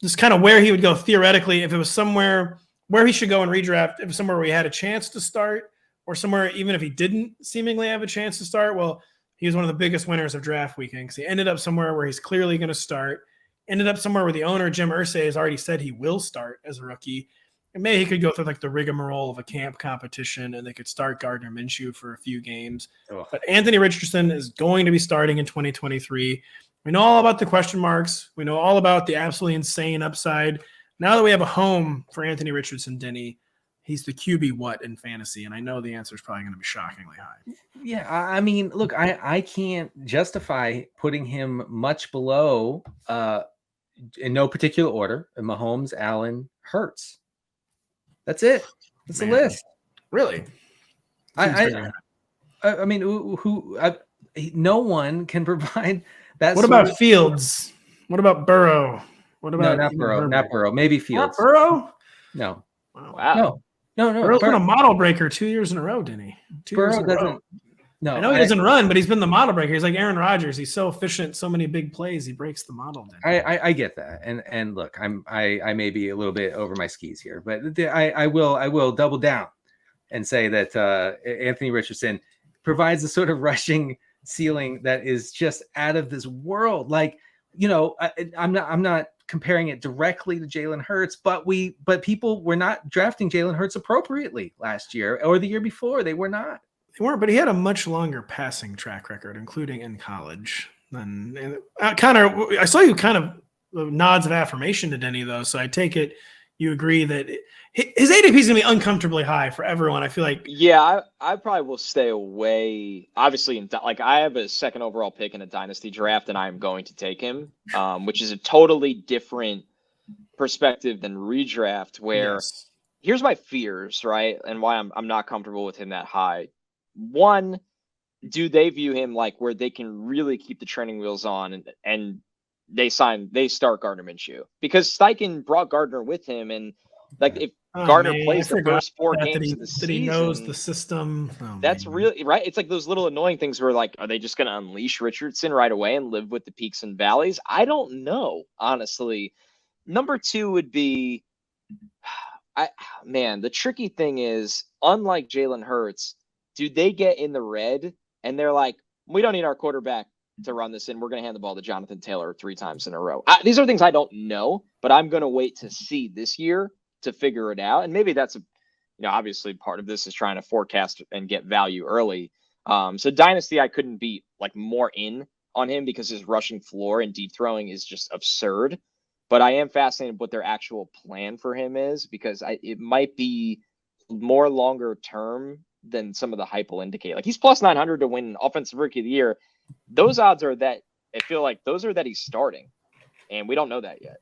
just kind of where he would go theoretically if it was somewhere where he should go in redraft, if it was somewhere where he had a chance to start, or somewhere even if he didn't seemingly have a chance to start. Well, he was one of the biggest winners of draft weekend because he ended up somewhere where he's clearly going to start. Ended up somewhere where the owner, Jim Irsay, has already said he will start as a rookie. And maybe he could go through like the rigmarole of a camp competition and they could start Gardner Minshew for a few games. Oh. But Anthony Richardson is going to be starting in 2023. We know all about the question marks. We know all about the absolutely insane upside. Now that we have a home for Anthony Richardson, Denny, he's the QB what in fantasy? And I know the answer is probably going to be shockingly high. Yeah, I mean, look, I can't justify putting him much below in no particular order. Mahomes, Allen, Hurts. That's it. That's the list. Really? I mean, no one can provide that. What about Fields? What about Burrow? What about not Burrow. Maybe Fields. Not Burrow? No. Wow. No. Burrow's been a model breaker 2 years in a row, didn't he? Burrow doesn't. No, I know he doesn't run, but he's been the model breaker. He's like Aaron Rodgers. He's so efficient, so many big plays, he breaks the model. I get that, and look, I may be a little bit over my skis here, but I will double down and say that Anthony Richardson provides a sort of rushing ceiling that is just out of this world. Like, I'm not comparing it directly to Jalen Hurts, but people were not drafting Jalen Hurts appropriately last year or the year before. They were not. They weren't, but he had a much longer passing track record, including in college. And Connor, I saw you kind of nods of affirmation to Denny, though. So I take it you agree that his ADP is going to be uncomfortably high for everyone. I feel like. Yeah, I probably will stay away. Obviously, I have a second overall pick in a dynasty draft, and I'm going to take him, which is a totally different perspective than redraft. Where here's my fears, right, and why I'm not comfortable with him that high. One, do they view him like where they can really keep the training wheels on and they start Gardner Minshew? Because Steichen brought Gardner with him, and like if Gardner plays the first 4 games of the season, he knows the system. That's really right. It's like those little annoying things where like, are they just going to unleash Richardson right away and live with the peaks and valleys? I don't know, honestly. Number 2 would be, the tricky thing is, unlike Jalen Hurts, do they get in the red and they're like, we don't need our quarterback to run this in. We're going to hand the ball to Jonathan Taylor 3 times in a row. These are things I don't know, but I'm going to wait to see this year to figure it out. And maybe that's obviously part of this is trying to forecast and get value early. So Dynasty, I couldn't be like more in on him because his rushing floor and deep throwing is just absurd. But I am fascinated what their actual plan for him is, because it might be more longer term than some of the hype will indicate. Like, he's plus 900 to win Offensive Rookie of the Year. Those odds are that I feel like those are that he's starting, and we don't know that yet.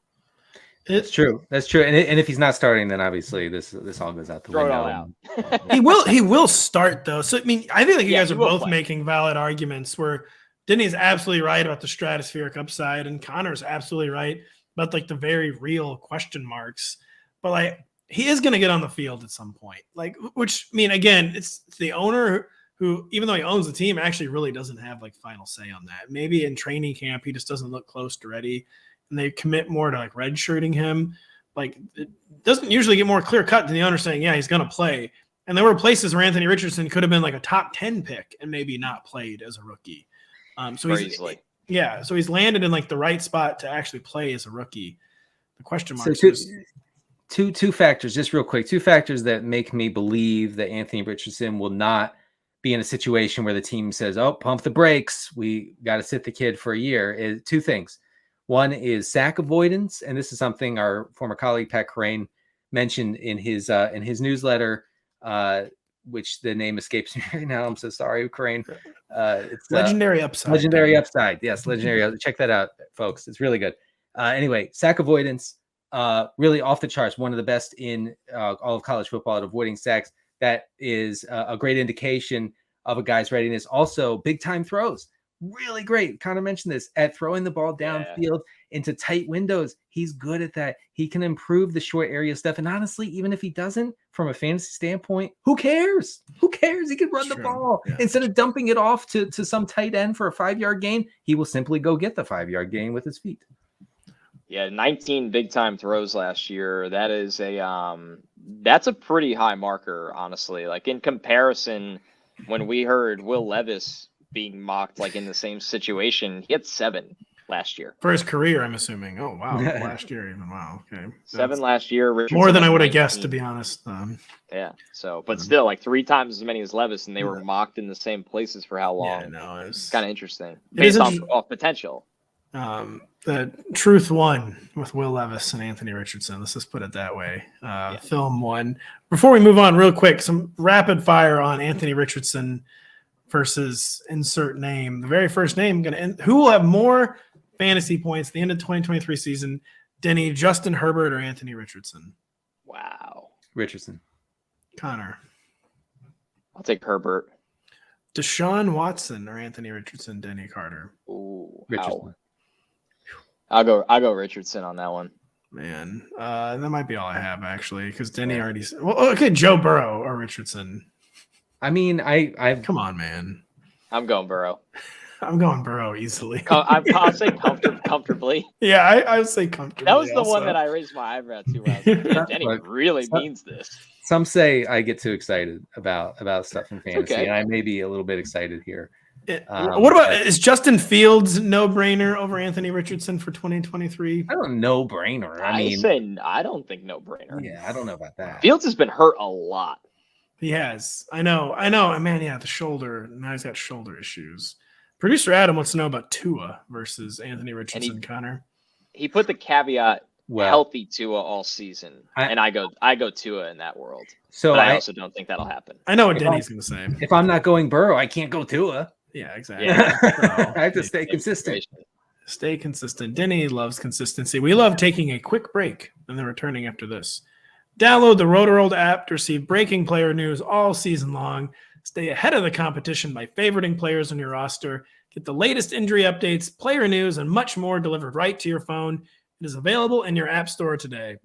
It's true. That's true. And if he's not starting, then obviously this all goes out the window. Throw it all out. He will start though. So I mean, I think like you guys are both play. making valid arguments where Denny's absolutely right about the stratospheric upside, and Connor's absolutely right about like the very real question marks. But like, he is going to get on the field at some point. Like, which I mean, again, it's the owner who, even though he owns the team, actually really doesn't have like final say on that. Maybe in training camp, he just doesn't look close to ready, and they commit more to like redshirting him. Like, it doesn't usually get more clear cut than the owner saying, yeah, he's going to play. And there were places where Anthony Richardson could have been like a top 10 pick and maybe not played as a rookie. So he's landed in like the right spot to actually play as a rookie. The question mark is two factors, just real quick. 2 factors that make me believe that Anthony Richardson will not be in a situation where the team says, "Oh, pump the brakes. We got to sit the kid for a year." Is 2 things. One is sack avoidance, and this is something our former colleague Pat Crane mentioned in his newsletter. which the name escapes me right now. I'm so sorry, Crane. It's Legendary Upside. Legendary Upside. Yes, Legendary. Check that out, folks. It's really good. Anyway, sack avoidance, really off the charts. One of the best in all of college football at avoiding sacks. That is a great indication of a guy's readiness. Also, big time throws. Really great. Connor mentioned this at throwing the ball downfield into tight windows. He's good at that. He can improve the short area stuff. And honestly, even if he doesn't, from a fantasy standpoint, who cares? Who cares? He can run the ball. Instead of dumping it off to some tight end for a 5-yard gain, he will simply go get the 5-yard gain with his feet. Yeah, 19 big time throws last year. That is that's a pretty high marker, honestly. Like in comparison, when we heard Will Levis being mocked like in the same situation, he had 7 last year for his career, I'm assuming. Oh wow, last year even. Wow, okay, 7 last year. Richardson more than I would have guessed, to be honest. Yeah, so but still, like 3 times as many as Levis, and they were mocked in the same places for how long? Yeah, no, it's kind of interesting based off potential. The truth won with Will Levis and Anthony Richardson. Let's just put it that way. Film won. Before we move on, real quick, some rapid fire on Anthony Richardson versus insert name. The very first name who will have more fantasy points at the end of 2023 season? Denny, Justin Herbert, or Anthony Richardson? Wow, Richardson. Connor, I'll take Herbert. Deshaun Watson or Anthony Richardson? Denny Carter. Ooh, Richardson. I'll go Richardson on that one. Man, that might be all I have actually, because Denny already said. Well, okay, Joe Burrow or Richardson. I mean, I come on, man. I'm going Burrow. I'm going Burrow easily. I'll say comfortably. Yeah, I would say comfortably. That was the one that I raised my eyebrow to. Denny really means this. Some say I get too excited about stuff in fantasy, and I may be a little bit excited here. What about is Justin Fields no-brainer over Anthony Richardson for 2023? I don't no-brainer. I don't think no-brainer. Yeah, I don't know about that. Fields has been hurt a lot. He has. I know. Man, yeah, the shoulder. Now he's got shoulder issues. Producer Adam wants to know about Tua versus Anthony Richardson. Connor. He put the caveat healthy Tua all season, and I go Tua in that world. So but I also don't think that'll happen. I know what Denny's going to say. If I'm not going Burrow, I can't go Tua. Yeah, exactly. Yeah. I have to stay consistent. Stay consistent. Denny loves consistency. We love taking a quick break and then returning after this. Download the Rotoworld app to receive breaking player news all season long. Stay ahead of the competition by favoriting players on your roster. Get the latest injury updates, player news, and much more delivered right to your phone. It is available in your app store today.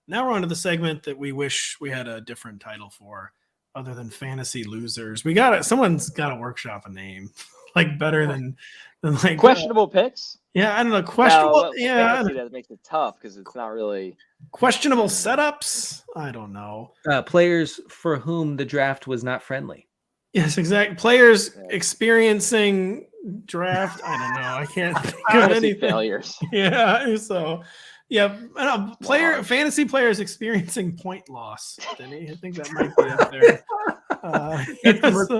Now we're on to the segment that we wish we had a different title for, other than fantasy losers. Someone's got to workshop a name like better than like questionable picks. Yeah, I don't know. Questionable. That makes it tough because it's not really questionable setups. I don't know. Players for whom the draft was not friendly. Yes, exactly. Players experiencing draft. I don't know. I can't think of any failures. Yeah. So. Yeah, fantasy players experiencing point loss. Denny, I think that might be up there.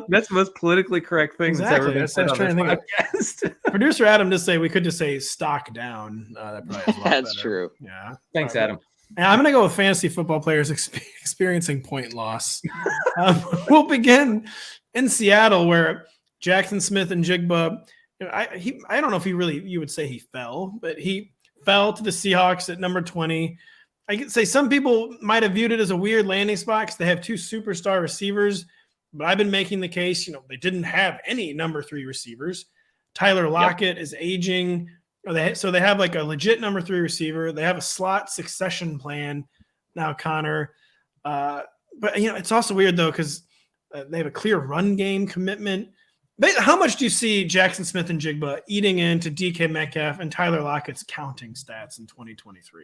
That's the most politically correct thing that's ever been said on this podcast. Producer Adam we could just say stock down. That probably is a lot That's better. True. Yeah. Thanks, Adam. And I'm going to go with fantasy football players experiencing point loss. We'll begin in Seattle, where Jackson Smith and Jigba. I don't know if you would say he fell, but he fell to the Seahawks at number 20. I could say some people might have viewed it as a weird landing spot because they have 2 superstar receivers, but I've been making the case, they didn't have any number 3 receivers. Tyler Lockett is aging. So they have like a legit number 3 receiver. They have a slot succession plan now, Connor. But it's also weird though, because they have a clear run game commitment. How much do you see Jackson Smith and Jigba eating into DK Metcalf and Tyler Lockett's counting stats in 2023?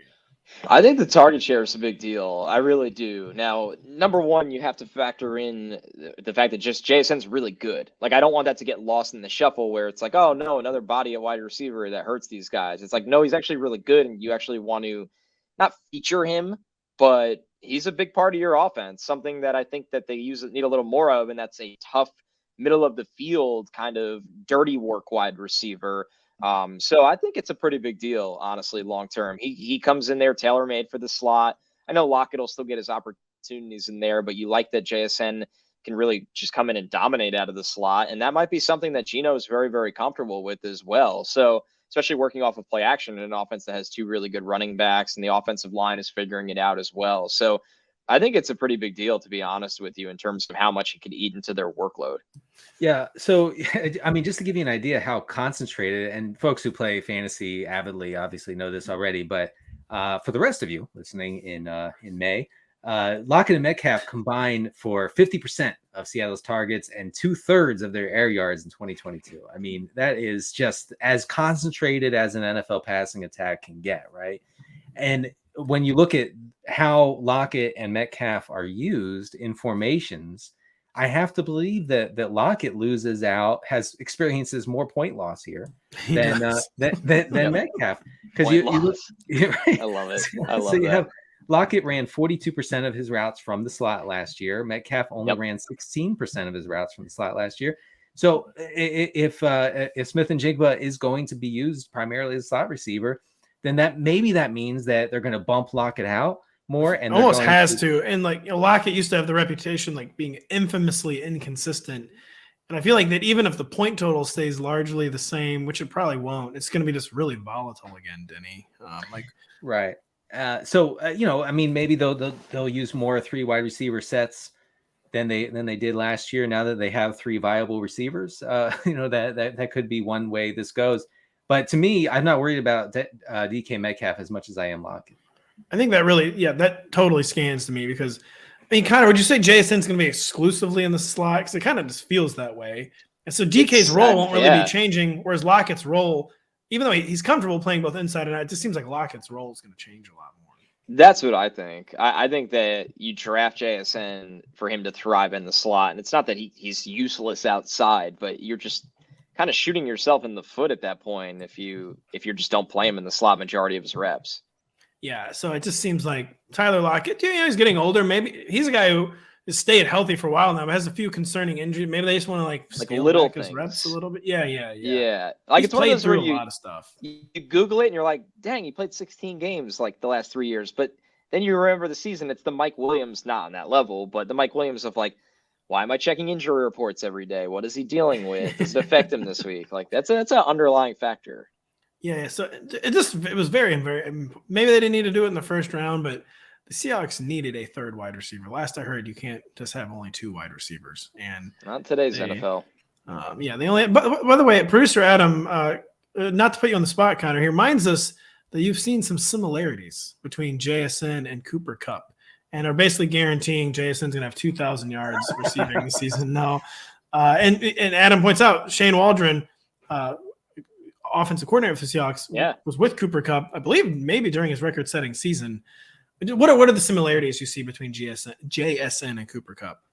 I think the target share is a big deal. I really do. Now, number one, you have to factor in the fact that just JSN's really good. Like, I don't want that to get lost in the shuffle where it's like, oh, no, another body at wide receiver that hurts these guys. It's like, no, he's actually really good, and you actually want to not feature him, but he's a big part of your offense, something that I think that they need a little more of, and that's a tough middle of the field kind of dirty work wide receiver. So I think it's a pretty big deal, honestly, long term. He comes in there tailor-made for the slot. I know Lockett will still get his opportunity opportunities in there, but you like that JSN can really just come in and dominate out of the slot. And that might be something that Geno is very, very comfortable with as well. So especially working off of play action in an offense that has two really good running backs, and the offensive line is figuring it out as well. So I think it's a pretty big deal, to be honest with you, in terms of how much it could eat into their workload. Yeah. So, I mean, just to give you an idea how concentrated, and folks who play fantasy avidly obviously know this already, but for the rest of you listening in May, Lockett and Metcalf combined for 50% of Seattle's targets and 2/3 of their air yards in 2022. I mean, that is just as concentrated as an NFL passing attack can get, right? And when you look at how Lockett and Metcalf are used in formations, I have to believe that Lockett experiences more point loss here than Metcalf, because you look, right? I love it. I love so you that. have Lockett ran 42% of his routes from the slot last year. Metcalf only ran 16% of his routes from the slot last year. So if Smith and Jigba is going to be used primarily as a slot receiver, then that means that they're going to bump Lockett out more, and almost has to. And like, Lockett used to have the reputation like being infamously inconsistent. And I feel like that even if the point total stays largely the same, which it probably won't, it's going to be just really volatile again, Denny. Right. So I mean, maybe they'll use more 3 wide receiver sets than they did last year. Now that they have 3 viable receivers, that could be one way this goes. But to me, I'm not worried about DK Metcalf as much as I am Lockett. I think that totally scans to me, because I mean, Connor, would you say JSN's going to be exclusively in the slot? Because it kind of just feels that way. And so DK's role won't really be changing, whereas Lockett's role, even though he's comfortable playing both inside and out, it just seems like Lockett's role is going to change a lot more. That's what I think. I think that you draft JSN for him to thrive in the slot. And it's not that he's useless outside, but you're just kind of shooting yourself in the foot at that point if you just don't play him in the slot majority of his reps. Yeah, so it just seems like Tyler Lockett, he's getting older. Maybe he's a guy who has stayed healthy for a while now, but has a few concerning injuries. Maybe they just want to scale back his reps a little bit. Yeah. Like, it's one of those where a lot of stuff. You Google it and you're like, dang, he played 16 games like the last 3 years. But then you remember the season, it's the Mike Williams, not on that level, but the Mike Williams of like, why am I checking injury reports every day? What is he dealing with? Does it affect him this week? Like, that's an underlying factor. Yeah, so it was very, maybe they didn't need to do it in the first round, but the Seahawks needed a third wide receiver. Last I heard, you can't just have only 2 wide receivers, and not today's NFL. They only. By the way, producer Adam, not to put you on the spot, Connor, he reminds us that you've seen some similarities between JSN and Cooper Kupp, and are basically guaranteeing JSN's gonna have 2,000 yards receiving this season. No, and Adam points out Shane Waldron, offensive coordinator for the Seahawks, was with Cooper Kupp, I believe, maybe during his record-setting season. What are the similarities you see between JSN and Cooper Kupp?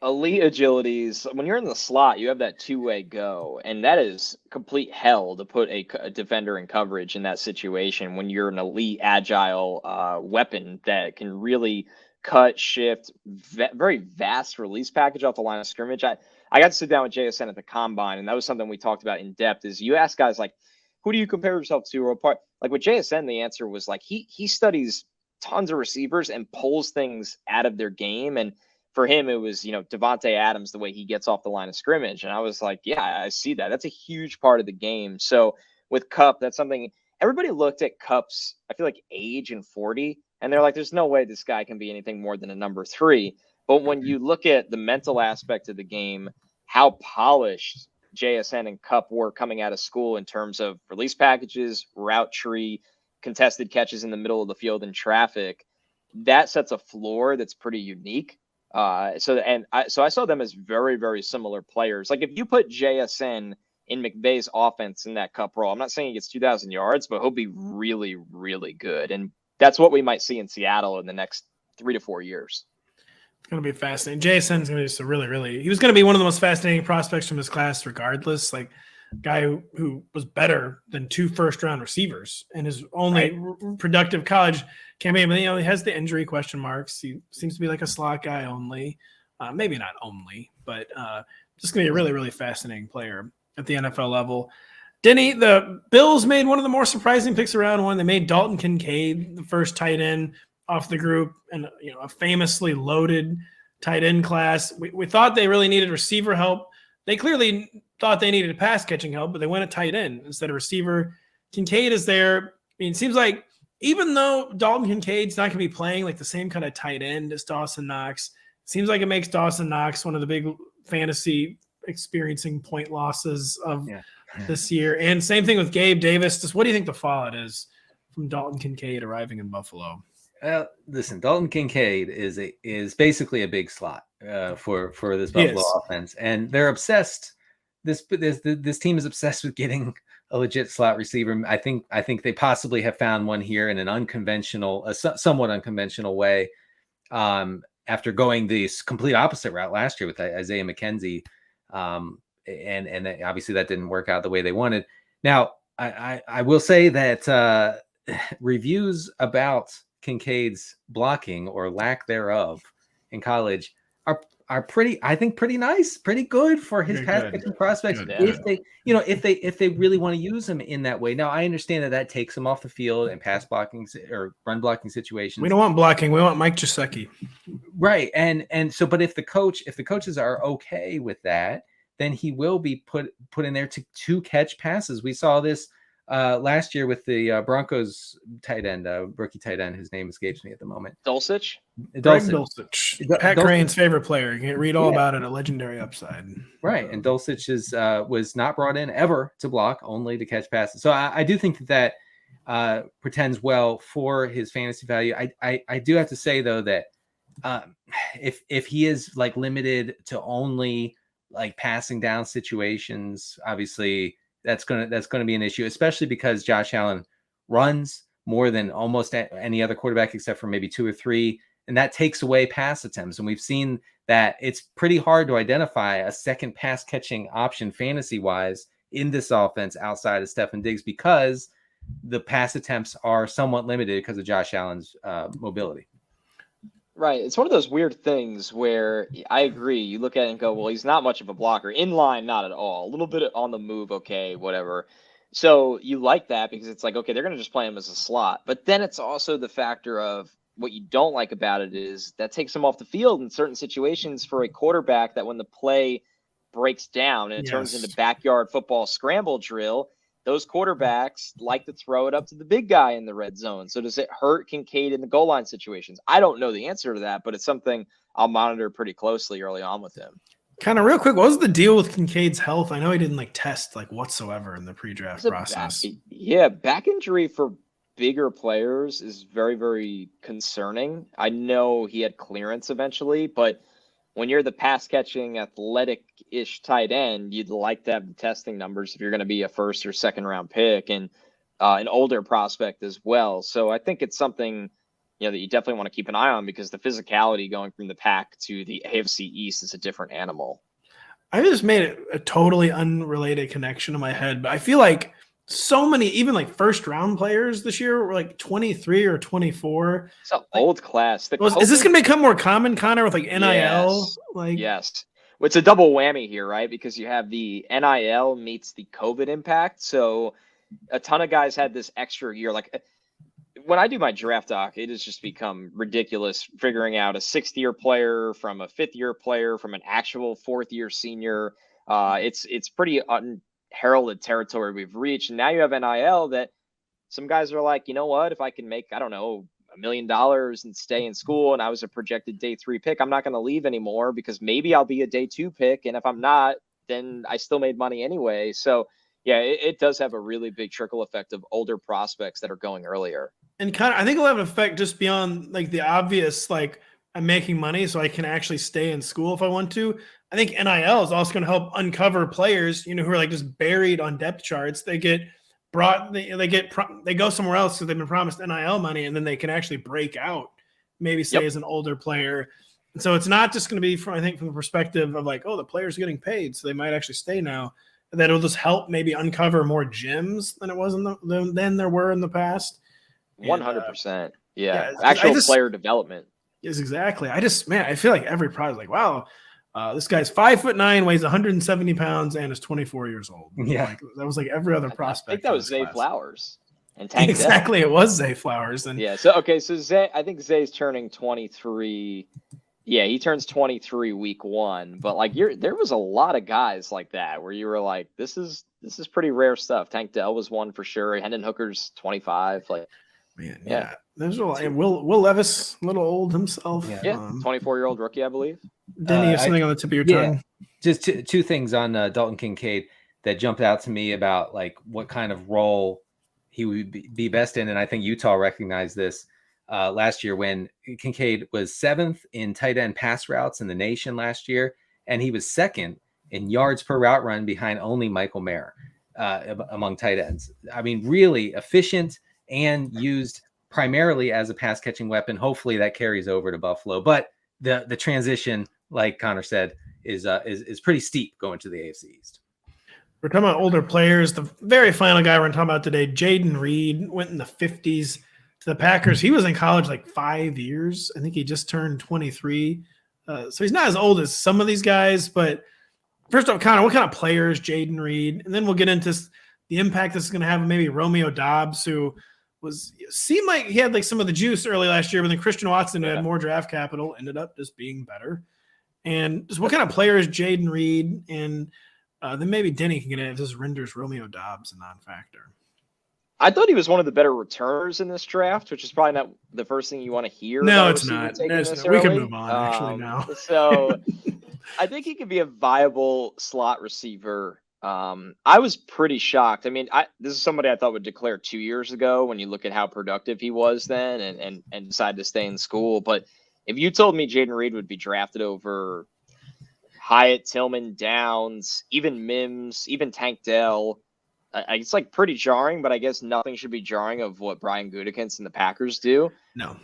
Elite agilities. When you're in the slot, you have that 2-way go, and that is complete hell to put a defender in coverage in that situation when you're an elite, agile weapon that can really cut, shift, very vast release package off the line of scrimmage. I got to sit down with JSN at the combine, and that was something we talked about in depth. Is you ask guys like, who do you compare yourself to? Or apart? Like with JSN, the answer was like he studies tons of receivers and pulls things out of their game. And for him, it was Devontae Adams, the way he gets off the line of scrimmage. And I was like, yeah, I see that. That's a huge part of the game. So with Kupp, that's something everybody looked at Kupp's, I feel like, age and 40, and they're like, there's no way this guy can be anything more than a number 3. But when you look at the mental aspect of the game, how polished JSN and Kupp were coming out of school in terms of release packages, route tree, contested catches in the middle of the field in traffic, that sets a floor that's pretty unique. So I saw them as very, very similar players. Like if you put JSN in McVay's offense in that Kupp role, I'm not saying he gets 2,000 yards, but he'll be really, really good. And that's what we might see in Seattle in the next 3 to 4 years. It's going to be fascinating. Jason's going to be just he was going to be one of the most fascinating prospects from his class, regardless. Like a guy who was better than 2 first-round receivers in his only productive college campaign. But, he has the injury question marks. He seems to be like a slot guy only. Maybe not only, but just going to be a really, really fascinating player at the NFL level. Denny, the Bills made one of the more surprising picks around one. They made Dalton Kincaid the first tight end off the group, and a famously loaded tight end class. We thought they really needed receiver help. They clearly thought they needed pass catching help, but they went at tight end instead of receiver. Kincaid is there. I mean, it seems like even though Dalton Kincaid's not going to be playing like the same kind of tight end as Dawson Knox, it seems like it makes Dawson Knox one of the big fantasy experiencing point losses of this year. And same thing with Gabe Davis. Just what do you think the fallout is from Dalton Kincaid arriving in Buffalo? Listen, Dalton Kincaid is basically a big slot for this Buffalo offense, and they're obsessed. This team is obsessed with getting a legit slot receiver. I think they possibly have found one here in an somewhat unconventional way. After going the complete opposite route last year with Isaiah McKenzie, and obviously that didn't work out the way they wanted. Now, I will say that reviews about Kincaid's blocking or lack thereof in college are pretty nice, pretty good for his pass catching prospects. If they really want to use him in that way. Now, I understand that takes him off the field in pass blocking or run blocking situations. We don't want blocking. We want Mike Gesicki. Right. And so, but if the coaches are okay with that, then he will be put in there to catch passes. We saw this last year with the Broncos tight end, rookie tight end. His name escapes me at the moment. Dulcich. Pat Crane's favorite player. You can read all about it at Legendary Upside. Right, and Dulcich was not brought in ever to block, only to catch passes. So I do think that pretends well for his fantasy value. I do have to say though that if he is like limited to only like passing down situations, obviously that's gonna be an issue, especially because Josh Allen runs more than almost any other quarterback except for maybe 2 or 3, and that takes away pass attempts. And we've seen that it's pretty hard to identify a second pass catching option fantasy wise in this offense outside of Stefon Diggs because the pass attempts are somewhat limited because of Josh Allen's mobility. Right. It's one of those weird things where I agree. You look at it and go, well, he's not much of a blocker. In line, not at all. A little bit on the move, okay, whatever. So you like that because it's like, okay, they're going to just play him as a slot. But then it's also the factor of what you don't like about it is that takes him off the field in certain situations for a quarterback that when the play breaks down and it turns into backyard football scramble drill, those quarterbacks like to throw it up to the big guy in the red zone. So does it hurt Kincaid in the goal line situations? I don't know the answer to that, but it's something I'll monitor pretty closely early on with him. Kind of real quick, what was the deal with Kincaid's health? I know he didn't test whatsoever in the pre-draft process. Back injury for bigger players is very, very concerning. I know he had clearance eventually, but when you're the pass-catching, athletic-ish tight end, you'd like to have the testing numbers if you're going to be a first or second-round pick and an older prospect as well. So I think it's something that you definitely want to keep an eye on because the physicality going from the Pac to the AFC East is a different animal. I just made a totally unrelated connection in my head, but I feel like so many, even first-round players this year were 23 or 24. It's an old class. Is this going to become more common, Connor, with NIL? Yes. Well, it's a double whammy here, right? Because you have the NIL meets the COVID impact. So a ton of guys had this extra year. When I do my draft doc, it has just become ridiculous figuring out a 6th-year player from a 5th-year player from an actual 4th-year senior. It's pretty unheralded territory we've reached. And now you have NIL that some guys are like, you know what, if I can make, I don't know, $1 million and stay in school and I was a projected day 3 pick, I'm not going to leave anymore because maybe I'll be a day 2 pick. And if I'm not, then I still made money anyway. So yeah, it does have a really big trickle effect of older prospects that are going earlier. And I think it'll have an effect just beyond the obvious, I'm making money so I can actually stay in school if I want to. I think NIL is also going to help uncover players, who are just buried on depth charts. They get brought, they go somewhere else because they've been promised NIL money, and then they can actually break out, maybe say as an older player. And so it's not just going to be from the perspective of the players are getting paid, so they might actually stay now. That it'll just help maybe uncover more gems than it was than there were in the past. 100%. Yeah. Actual player development. Yes, exactly. I feel like every prize wow, this guy's 5'9", weighs 170 pounds, and is 24 years old. Yeah. That was every other prospect. I think that was Zay Flowers. And Tank exactly, it was Zay Flowers. And yeah, so Zay, I think Zay's turning 23. Yeah, he turns 23 week 1. But like there was a lot of guys like that where you were like, this is pretty rare stuff. Tank Dell was one for sure. Hendon Hooker's 25. Like, man, yeah. There's a lot. Will Levis, a little old himself. Yeah, 24-year-old rookie, I believe. Denny, you have something on the tip of your tongue? Just two things on Dalton Kincaid that jumped out to me about like what kind of role he would be best in, and I think Utah recognized this last year when Kincaid was 7th in tight end pass routes in the nation last year, and he was 2nd in yards per route run behind only Michael Mayer among tight ends. I mean, really efficient and used primarily as a pass catching weapon. Hopefully that carries over to Buffalo, but the transition, like Connor said, is pretty steep going to the AFC East. We're talking about older players. The very final guy we're talking about today, Jaden Reed, went in the 50s to the Packers. He was in college like 5 years. I think he just turned 23. So he's not as old as some of these guys. But first off, Connor, what kind of player is Jaden Reed? And then we'll get into the impact this is going to have on maybe Romeo Doubs, who seemed like he had like some of the juice early last year, but then Christian Watson, who had more draft capital, ended up just being better. And just what kind of player is Jaden Reed? And then maybe Denny can get in if this renders Romeo Doubs a non-factor. I thought he was one of the better returners in this draft, which is probably not the first thing you want to hear. No, it's not. We can move on actually now. So I think he could be a viable slot receiver. I was pretty shocked. I mean, this is somebody I thought would declare 2 years ago when you look at how productive he was then and decided to stay in school. But if you told me Jaden Reed would be drafted over Hyatt, Tillman, Downs, even Mims, even Tank Dell, it's like pretty jarring, but I guess nothing should be jarring of what Brian Gutekunst and the Packers do. No.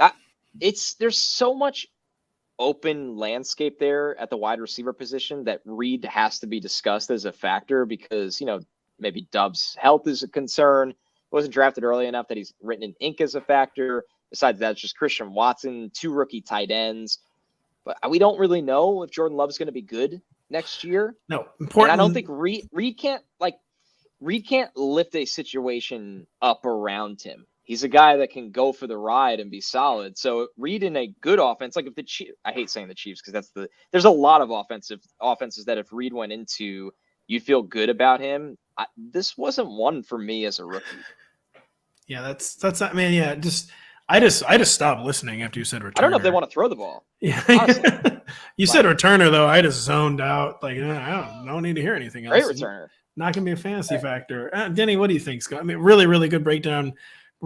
There's so much open landscape there at the wide receiver position that Reed has to be discussed as a factor because, maybe Doubs' health is a concern. He wasn't drafted early enough that he's written in ink as a factor. Besides that, it's just Christian Watson, 2 rookie tight ends. But we don't really know if Jordan Love's going to be good next year. No, important. And I don't think Reed can't lift a situation up around him. He's a guy that can go for the ride and be solid. So Reed in a good offense, like if the Chiefs, I hate saying the Chiefs because there's a lot of offenses that if Reed went into, you'd feel good about him. This wasn't one for me as a rookie. Yeah, that's I mean, yeah, I just stopped listening after you said returner. I don't know if they want to throw the ball. Yeah, you said returner though. I just zoned out. Like I don't need to hear anything else. Great returner. Not gonna be a fantasy factor. Denny, what do you think, Scott? I mean, really, really good breakdown.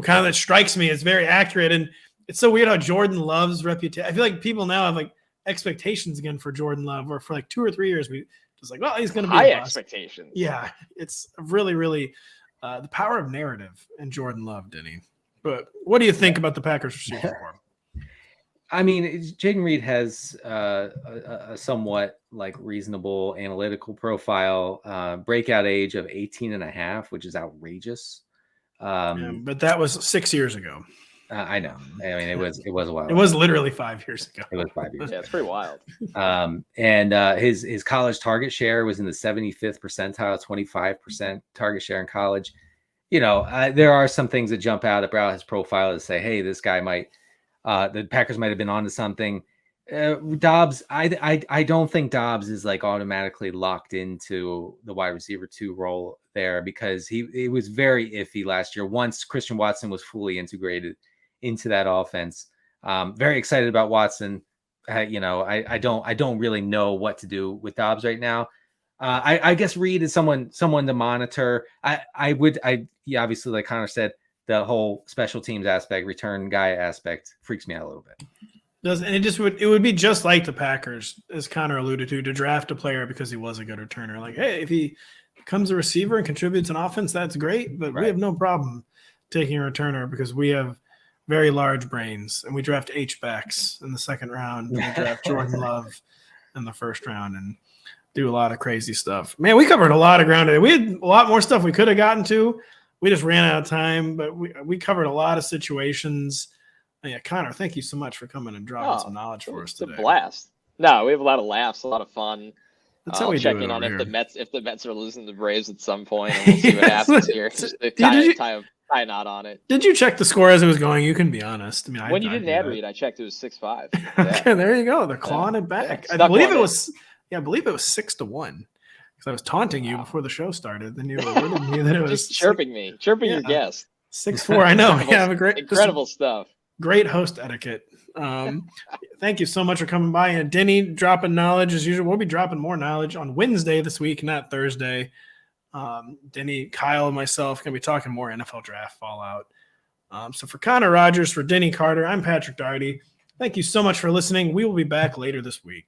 Kind of that strikes me. It's very accurate, and it's so weird how Jordan Love's reputation. I feel like people now have like expectations again for Jordan Love, or for like 2 or 3 years we just like, well, he's gonna be high expectations. Yeah, it's really, really the power of narrative in Jordan Love, Denny. But what do you think about the Packers receiver corps? I mean, Jaden Reed has a somewhat like reasonable analytical profile, breakout age of 18 and a half, which is outrageous. But that was 6 years ago. I know. I mean, it was a while. It was literally 5 years ago. It was 5 years. Yeah, it's pretty wild. And his college target share was in the 75th percentile, 25% target share in college. There are some things that jump out about his profile to say, hey, this guy might. The Packers might have been onto something. Doubs, I don't think Doubs is like automatically locked into the wide receiver 2 role there because he was very iffy last year. Once Christian Watson was fully integrated into that offense, very excited about Watson. I don't really know what to do with Doubs right now. I guess Reed is someone to monitor. Obviously, like Connor said, the whole special teams aspect, return guy aspect freaks me out a little bit. It would be just like the Packers, as Connor alluded to draft a player because he was a good returner. Like, hey, if he becomes a receiver and contributes on offense, that's great. But we have no problem taking a returner because we have very large brains and we draft H-backs in the second round. And we draft Jordan Love in the first round and do a lot of crazy stuff. Man, we covered a lot of ground today. We had a lot more stuff we could have gotten to. We just ran out of time, but we covered a lot of situations. Yeah, Connor, thank you so much for coming and dropping some knowledge for us today. It's a blast. No, we have a lot of laughs, a lot of fun. That's how we check do it in on over if here. the Mets are losing the Braves at some point, and we'll see what happens here. Just to tie probably not on it. Did you check the score as it was going? You can be honest. I mean, When you I didn't ad read, I checked. It was 6-5. Okay, there you go. They're clawing it back. Yeah, I believe it was. Yeah, I believe it was 6-1 because I was taunting you before the show started. Then you alerted me that it was just chirping your guest. 6-4. I know. Yeah, incredible stuff. Great host etiquette. Thank you so much for coming by. And Denny dropping knowledge as usual. We'll be dropping more knowledge on Wednesday this week, not Thursday. Denny, Kyle, and myself going to be talking more NFL draft fallout. So for Connor Rogers, for Denny Carter, I'm Patrick Daugherty. Thank you so much for listening. We will be back later this week.